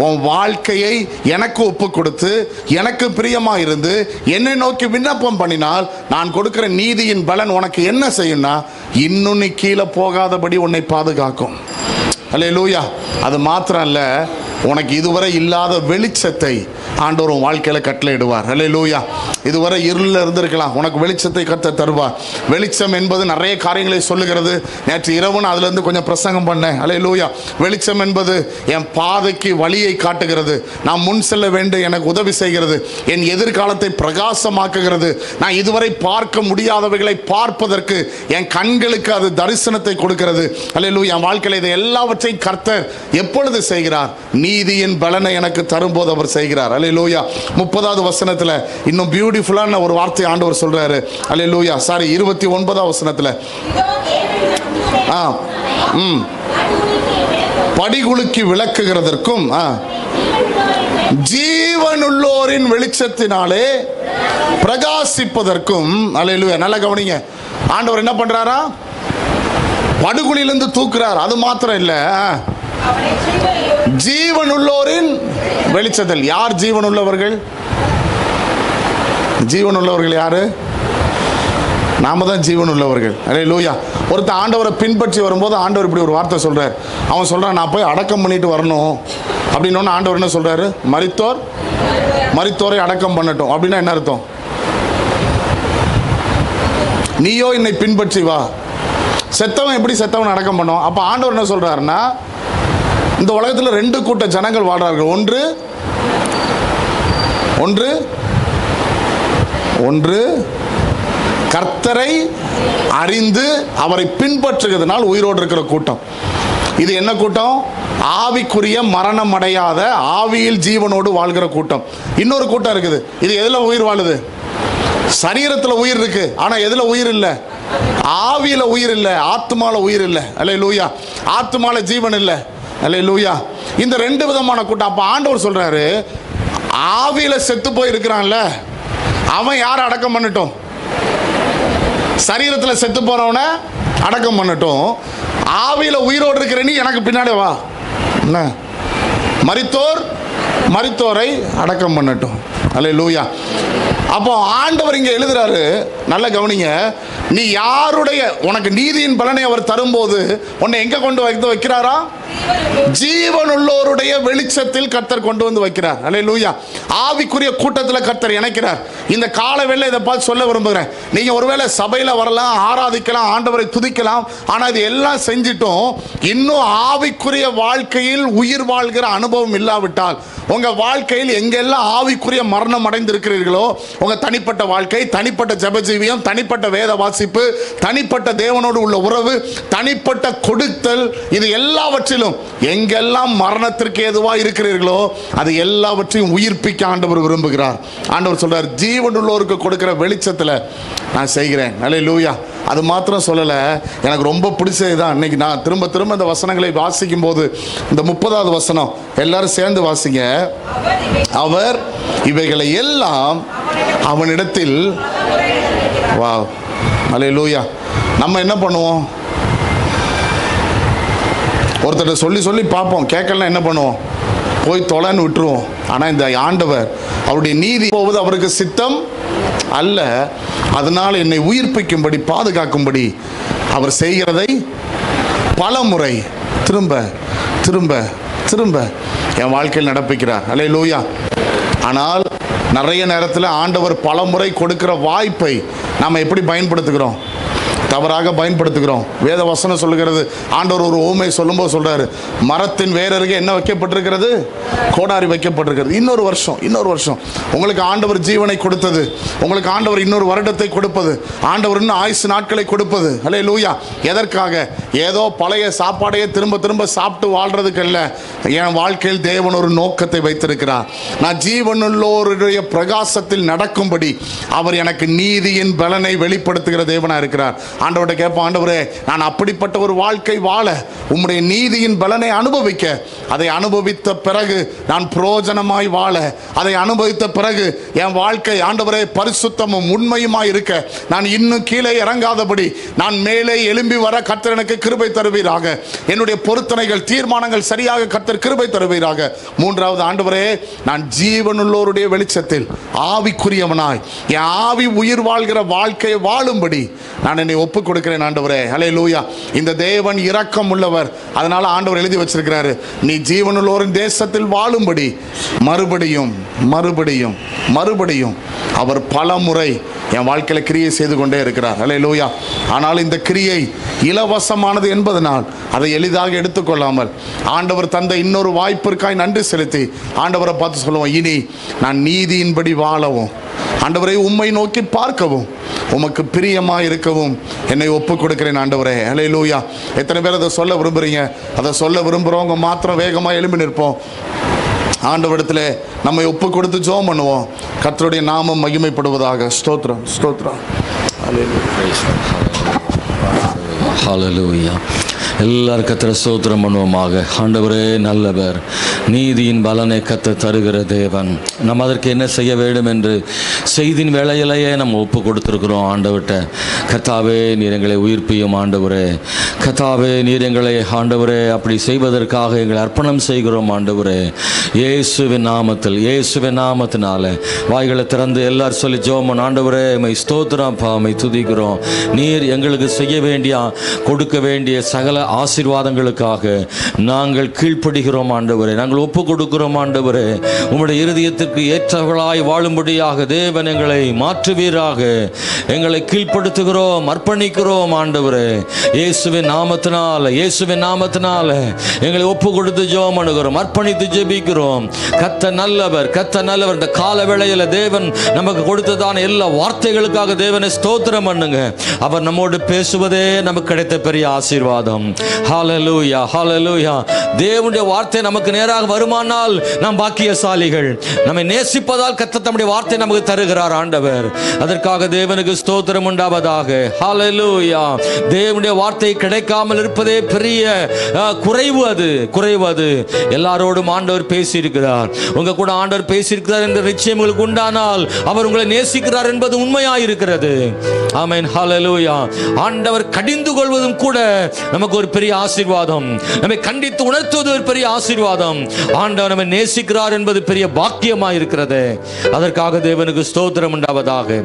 உன் வாழ்க்கையை எனக்கு ஒப்பு கொடுத்து எனக்கு பிரியமா இருந்து என்னை நோக்கி விண்ணப்பம் பண்ணினால் நான் கொடுக்கிற நீதியின் பலன் உனக்கு என்ன செய்யும்னா, இன்னும் நீ கீழே போகாதபடி உன்னை பாதுகாக்கும். அல்லேலூயா. அது மாத்திரம் அல்ல, உனக்கு இதுவரை இல்லாத வெளிச்சத்தை ஆண்டவர் உன் வாழ்க்கையில கட்டளையிடுவார். அல்லேலூயா. இதுவரை இருளில் இருந்திருக்கலாம், உனக்கு வெளிச்சத்தை கர்த்தர் தருவார். வெளிச்சம் என்பது நிறைய காரியங்களை சொல்லுகிறது. நேற்று இரவு நான் அதுல இருந்து கொஞ்சம் பிரசங்கம் பண்ணேன். அல்லேலூயா. வெளிச்சம் என்பது என் பாதைக்கு வழியை காட்டுகிறது, நான் முன் செல்ல வேண்டும், எனக்கு உதவி செய்கிறது, என் எதிர்காலத்தை பிரகாசமாக்குகிறது, நான் இதுவரை பார்க்க முடியாதவைகளை பார்ப்பதற்கு என் கண்களுக்கு அது தரிசனத்தை கொடுக்கிறது. அல்லேலூயா. என் வாழ்க்கையில் இதை எல்லாவற்றையும் கர்த்தர் எப்பொழுது செய்கிறார்? நீதியின் பலனை எனக்கு தரும்போது அவர் செய்கிறார். அல்லேலூயா. 30வது வசனத்துல இன்னும் பியூட்டிஃபுல்லான ஒரு வார்த்தை ஆண்டவர் சொல்றாரு. அல்லேலூயா. சாரி, 29வது வசனத்துல படிகுலுக்கி விளக்குகிறதற்கும் ஜீவனுள்ளோரின் வெளிச்சத்தினாலே பிரகாசிப்பதற்கும். அல்லேலூயா. நல்ல கவனிங்க. ஆண்டவர் என்ன பண்றாரா? படுகுழியிலிருந்து தூக்குறார். அது மாத்திரம் இல்ல, ஜீவனுள்ளோரின் வெளிச்சத்தில். யார் ஜீவனுள்ளவர்கள்? ஜீவனுள்ளவர்கள் யாரு? நாம தான் ஜீவனுள்ளவர்கள். அல்லேலூயா. ஒருத்தன் ஆண்டவரை பின்பற்றி வரும்போது ஆண்டவர் இப்படி ஒரு வார்த்தை சொல்றார். அவன் சொல்றான், நான் போய் அடக்கம் பண்ணிட்டு வரணும் அப்படின்னு. ஆண்டவர் என்ன சொல்றாரு? மரித்தோரை அடக்கம் பண்ணட்டும். அப்படின்னா என்ன அர்த்தம்? நீயோ என்னை பின்பற்றி வா. செத்தவன் எப்படி செத்தவன் அடக்கம் பண்ணும்? அப்ப ஆண்டவர் என்ன சொல்றாருன்னா, இந்த உலகத்தில் 2 கூட்ட ஜனங்கள் வாழ்றார்கள். ஒன்று கர்த்தரை அறிந்து அவரை பின்பற்றுகிறதுனால் உயிரோடு இருக்கிற கூட்டம். இது என்ன கூட்டம்? ஆவிக்குரிய மரணம் அடையாத ஆவியில் ஜீவனோடு வாழ்கிற கூட்டம். இன்னொரு கூட்டம் இருக்குது. இது எதுல உயிர் வாழுது? சரீரத்தில் உயிர் இருக்கு, ஆனா எதுல உயிர் இல்லை? ஆவியில உயிர் இல்லை, ஆத்மால உயிர் இல்லை. அல்லேலூயா. ஆத்மால ஜீவன் இல்லை. அல்லேலூயா. இந்த ரெண்டு விதமான கூட்டம். அப்ப ஆண்டவர் சொல்றாரு, ஆவியில செத்து போய் இருக்கிறான்ல அவன் யாரை அடக்கம் பண்ணட்டும்? சரீரத்தில் செத்து போறவனை அடக்கம் பண்ணட்டும். ஆவியில உயிரோடு இருக்கிற நீ எனக்கு பின்னாடி வா. என்ன? மரித்தோரை அடக்கம் பண்ணட்டும். அல்லேலூயா. அப்போ ஆண்டவர் இங்க எழுதுறாரு, நல்ல கவனிங்க. நீ யாருடைய, உனக்கு நீதியின் பலனை அவர் தரும்போது உன்னை எங்க கொண்டு வைக்கிறாரா? ஜீவனுள்ளோருடைய வெளிச்சத்தில் கர்த்தர் கொண்டு வந்து வைக்கிறார். அல்லேலூயா. ஆவிக்குரிய கூட்டத்தில் கர்த்தர் இணைக்கிறார். இந்த கால வேளை இதை பார்த்து சொல்ல விரும்புகிறேன். நீங்க ஒருவேளை சபையில வரலாம், ஆராதிக்கலாம், ஆண்டவரை துதிக்கலாம். ஆனா இது எல்லாம் செஞ்சிட்டும் இன்னும் ஆவிக்குரிய வாழ்க்கையில் உயிர் வாழ்கிற அனுபவம் இல்லாவிட்டால், உங்க வாழ்க்கையில் எங்கெல்லாம் ஆவிக்குரிய மரணம் அடைந்திருக்கிறீர்களோ, உங்க தனிப்பட்ட வாழ்க்கை, தனிப்பட்ட ஜெபஜீவியம், தனிப்பட்ட வேத வாசிப்பு, தனிப்பட்ட தேவனோடு உள்ள உறவு, தனிப்பட்ட கொடுத்தல், இது எல்லாவற்றிலும் எங்கெல்லாம் மரணத்திற்கு ஏதுவா இருக்கிறீர்களோ அது எல்லாவற்றையும் உயிர்ப்பிக்க ஆண்டவர் விரும்புகிறார். ஆண்டவர் சொல்றார், ஜீவனுள்ளோருக்கு கொடுக்கிற வெளிச்சத்தில் நான் செய்கிறேன். அல்லேலூயா. அது மாத்திரம் சொல்லலை, எனக்கு ரொம்ப பிடிச்சதுதான். இன்னைக்கு நான் திரும்ப திரும்ப இந்த வசனங்களை வாசிக்கும் போது, இந்த 30வது வசனம் எல்லாரும் சேர்ந்து வாசிங்க. அவர் இவைகளை எல்லாம் அவனிடத்தில். வா. அல்லேலூயா. நம்ம என்ன பண்ணுவோம்? ஒருத்தர் சொல்லி சொல்லி பார்ப்போம், கேட்கலாம் என்ன பண்ணுவோம்? போய் தொலைன்னு விட்டுருவோம். ஆனால் இந்த ஆண்டவர் அவருடைய நீதி போவது அவருக்கு சித்தம் அல்ல. அதனால் என்னை உயிர்ப்பிக்கும்படி, பாதுகாக்கும்படி அவர் செய்கிறதை பல முறை திரும்ப திரும்ப திரும்ப என் வாழ்க்கையில் நடப்பிக்கிறார். அல்லேலூயா. ஆனால் நிறைய நேரத்தில் ஆண்டவர் பல முறை கொடுக்கிற வாய்ப்பை நாம் எப்படி பயன்படுத்துகிறோம்? தவறாக பயன்படுத்துகிறோம். வேத வசனம் சொல்லுகிறது, ஆண்டவர் ஒரு ஓமை சொல்லும்போது சொல்றாரு, மரத்தின் வேறருகே என்ன வைக்கப்பட்டிருக்கிறது? கோடாரி வைக்கப்பட்டிருக்கிறது. இன்னொரு வருஷம் உங்களுக்கு ஆண்டவர் ஜீவனை கொடுத்தது, உங்களுக்கு ஆண்டவர் இன்னொரு வருடத்தை கொடுப்பது, ஆண்டவர் இன்னும் ஆயுசு நாட்களை கொடுப்பது. அல்லேலூயா. எதற்காக? ஏதோ பழைய சாப்பாடையே திரும்ப திரும்ப சாப்பிட்டு வாழ்றதுக்கு அல்ல. என் வாழ்க்கையில் தேவன் ஒரு நோக்கத்தை வைத்திருக்கிறார். நான் ஜீவனுள்ளோருடைய பிரகாசத்தில் நடக்கும்படி அவர் எனக்கு நீதியின் பலனை வெளிப்படுத்துகிற தேவனா இருக்கிறார். ஆண்டவர்கிட்ட கேட்போம், ஆண்டவரே நான் அப்படிப்பட்ட ஒரு வாழ்க்கை வாழ, உம்முடைய நீதியின் பலனை அனுபவிக்க, அதை அனுபவித்த பிறகு நான் பிரயோஜனமாய் வாழ, அதை அனுபவித்த பிறகு என் வாழ்க்கை ஆண்டவரே பரிசுத்தமும் உண்மையுமாய் இருக்க, நான் இன்னும் கீழே இறங்காதபடி நான் மேலே எழும்பி வர கர்த்தர் எனக்கு கிருபை தருவீராக. என்னுடைய பொருத்தனைகள், தீர்மானங்கள் சரியாக கர்த்தர் கிருபை தருவீராக. மூன்றாவது, ஆண்டவரே நான் ஜீவனுள்ளோருடைய வெளிச்சத்தில் ஆவிக்குரியவனாய் என் ஆவி உயிர் வாழ்கிற வாழ்க்கையை வாழும்படி நான் என்னை ஒப்புக் கொடுக்கிறேன் ஆண்டவரே. அல்லேலூயா. இந்த தேவன் இரக்கம் உள்ளவர். அதனால ஆண்டவர் எழுதி வச்சிருக்கிறாரு, நீ ஜீவனுள்ளோரின் தேசத்தில் வாழும்படி மறுபடியும் மறுபடியும் மறுபடியும் அவர் பல முறை என் வாழ்க்கையில் கிரியை செய்து கொண்டே இருக்கிறார். அல்லேலூயா. ஆனால் இந்த கிரியை இலவசமானது என்பதனால் அதை எளிதாக எடுத்துக்கொள்ளாமல் ஆண்டவர் தந்த இன்னொரு வாய்ப்பிற்காய் நன்றி செலுத்தி ஆண்டவரை பார்த்து சொல்லுவோம், இனி நான் நீதியின்படி வாழவும், ஆண்டவரை உம்மை நோக்கி பார்க்கவும், உமக்கு பிரியமாக இருக்கவும் என்னை ஒப்புக் கொடுக்கிறேன் ஆண்டவரே. அல்லேலூயா. எத்தனை பேர் அதை சொல்ல விரும்புகிறீங்க? அதை சொல்ல விரும்புகிறவங்க மாத்திரம் வேகமாக எழும்பி நிற்போம். ஆண்டவரிடத்தில் நம்மை ஒப்பு கொடுத்து ஜெபம் பண்ணுவோம். கர்த்தருடைய நாமம் மகிமைப்படுவதாக. ஸ்தோத்திரம், ஸ்தோத்திரம். ஹல்லேலூயா. எல்லாரும் கர்த்தரை ஸ்தோத்திரம் பண்ணுவோமாக. ஆண்டவரே நல்லவர், நீதியின் பலனை கர்த்தர் தருகிற தேவன். நம்ம அதற்கு என்ன செய்ய வேண்டும் என்று செய்தியின் வேளையிலேயே நம்ம ஒப்பு கொடுத்துருக்குறோம் ஆண்டவர்கிட்ட. கர்த்தாவே நீர் எங்களை உயிர்ப்பியும் ஆண்டவரே. கர்த்தாவே நீர் எங்களை ஆண்டவரே அப்படி செய்வதற்காக எங்களை அர்ப்பணம் செய்கிறோம் ஆண்டவரே. இயேசுவின் நாமத்தில், இயேசுவின் நாமத்தினால வாய்களை திறந்து எல்லாரும் சொல்லி ஜெபம். ஆண்டவரே மை ஸ்தோத்திரம், மை துதிக்கிறோம். நீர் எங்களுக்கு செய்ய வேண்டிய, கொடுக்க வேண்டிய சகல ஆசீர்வாதங்களுக்காக நாங்கள் கீழ்ப்படுகிறோம் ஆண்டவரே. நாங்கள் ஒப்பு கொடுக்கிறோம் ஆண்டவரே. உம்முடைய இருதயத்திற்கு ஏற்றவர்களாய் வாழும்படியாக தேவன் எங்களை மாற்றுவீராக. எங்களை கீழ்ப்படுத்துகிறோம், அர்ப்பணிக்கிறோம் ஆண்டவரே. இயேசுவின் நாமத்தினால எங்களை ஒப்பு கொடுத்து ஜெபம் பண்ணுகிறோம், அர்ப்பணித்து ஜெபிக்கிறோம். கர்த்தர் நல்லவர். இந்த கால வேளையில தேவன் நமக்கு கொடுத்ததான எல்லா வார்த்தைகளுக்காக தேவனை ஸ்தோத்திரம் பண்ணுங்க. அவர் நம்மோடு பேசுவதே நமக்கு கிடைத்த பெரிய ஆசீர்வாதம். ஹல்லேலூயா, ஹல்லேலூயா. தேவனுடைய வார்த்தை நமக்கு நேராக வருமானால் நாம் பாக்கியசாலிகள். நம்மை நேசிப்பதால் கர்த்தர் தம்முடைய வார்த்தை நமக்கு தருகிறார் ஆண்டவர். அதற்காக தேவனுக்கு ஸ்தோத்திரம் உண்டாவதாக. ஹல்லேலூயா. தேவனுடைய வார்த்தை கிடைக்காமல் இருப்பதே பெரிய குறைவு. அது எல்லாரோடும் ஆண்டவர் பேசியிருக்கிறார். உங்க கூட ஆண்டவர் பேசியிருக்கிறார் என்ற நிச்சயம் உங்களுக்கு உண்டானால் அவர் உங்களை நேசிக்கிறார் என்பது உண்மையாயிருக்கிறது. ஆமென், ஹல்லேலூயா. ஆண்டவர் கடிந்து கொள்வதும் கூட நமக்கு ஒரு பெரிய ஆசீர்வாதம். நம்மை கண்டித்து உணர்த்துவது ஒரு பெரிய ஆசீர்வாதம். ஆண்டவர் நம்மை நேசிக்கிறார் என்பது பெரிய பாக்கியமாயிருக்கிறது. அதற்காக தேவனுக்கு ஸ்தோத்திரம் உண்டாவதாக.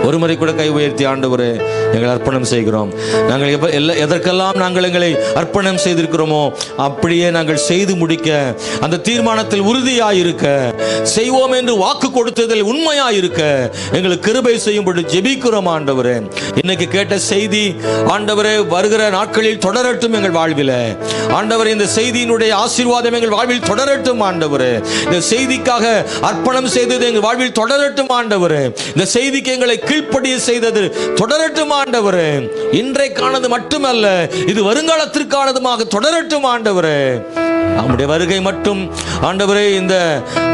ஒரு முறை கூட கை உயர்த்தி ஆண்டவரே எங்களை அர்ப்பணம் செய்கிறோம். நாங்கள் எதற்கெல்லாம் நாங்கள் எங்களை அர்ப்பணம் செய்திருக்கிறோமோ அப்படியே நாங்கள் செய்து முடிக்க, அந்த தீர்மானத்தில் உறுதியாயிருக்க, செய்வோம் என்று வாக்கு கொடுத்ததில் உண்மையாயிருக்க எங்களுக்கு கிருபை செய்யும்படி ஜெபிக்கிறோம் ஆண்டவரே. இன்னைக்கு கேட்ட செய்தி ஆண்டவரே வருகிற நாட்களில் தொடரட்டும் எங்கள் வாழ்வில். ஆண்டவரே இந்த செய்தியினுடைய ஆசீர்வாதம் எங்கள் வாழ்வில் தொடரட்டும் ஆண்டவரே. இந்த செய்திக்காக அர்ப்பணம் செய்தது எங்கள் வாழ்வில் தொடரட்டும் ஆண்டவரே. இந்த செய்திக்கு எங்களை கீழ்ப்படிய செய்தது தொடரட்டும் ஆண்டவரே. இன்றைக்கானது மட்டுமல்ல, இது வருங்காலத்திற்கானதுமாக தொடரட்டும் ஆண்டவரே. நம்முடைய வருகை மட்டும் ஆண்டவரே இந்த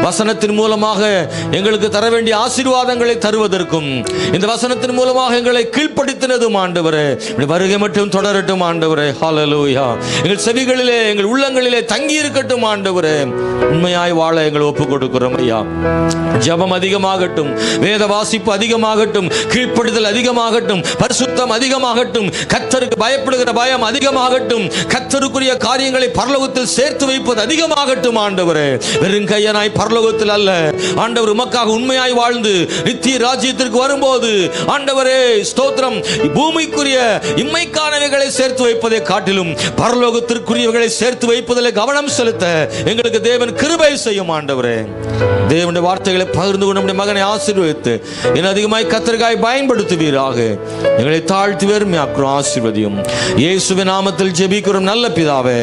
வசனத்தின் மூலமாக எங்களுக்கு தர வேண்டிய ஆசீர்வாதங்களை தருவதற்கும், இந்த வசனத்தின் மூலமாக எங்களை கீழ்ப்படுத்தினதும் ஆண்டவரே, வருகை மட்டும் தொடரட்டும் ஆண்டவரே. ஹல்லேலூயா. எங்கள் செவிகளிலே எங்கள் உள்ளங்களிலே தங்கி இருக்கட்டும் ஆண்டவரே. உண்மையாய் வாழ எங்களை ஒப்பு கொடுக்கிறோம் ஐயா. ஜெபம் அதிகமாகட்டும், வேத வாசிப்பு அதிகமாகட்டும், கீழ்ப்படுதல் அதிகமாகட்டும், பரிசுத்தம் அதிகமாகட்டும், கர்த்தருக்கு பயப்படுகிற பயம் அதிகமாகட்டும், கர்த்தருக்குரிய காரியங்களை பரலோகத்தில் சேர்த்து வைப்பது அதிகமாகட்டும் ஆண்டவரே. வெறும் கையனாய் பரலோகத்தில் அல்ல ஆண்டவர், உமக்காக உண்மையாய் வாழ்ந்து நித்திய ராஜ்யத்திற்கு வரும்போது ஆண்டவரே ஸ்தோத்திரம், பூமிக்குரிய இம்மைக்கானவைகளை சேர்த்து வைப்பதை காட்டிலும் பரலோகத்திற்குரியவைகளை சேர்த்து வைப்பதில் கவனம் செலுத்த எங்களுக்கு தேவன் கிருபை செய்யும் ஆண்டவரே. தேவனுடைய வார்த்தைகளை பகிர்ந்து கொண்டு நம்முடைய மகனை ஆசீர்வதித்து இன்னும் அதிகமாய் கர்த்தருக்காய் பயன்படுத்துவீராக. எங்களை தாழ்த்தி வெறுமையாக்குறோம், ஆசீர்வதியும். இயேசுவின் நாமத்தில் ஜெபிக்கிறோம் நல்ல பிதாவே,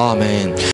ஆமென்.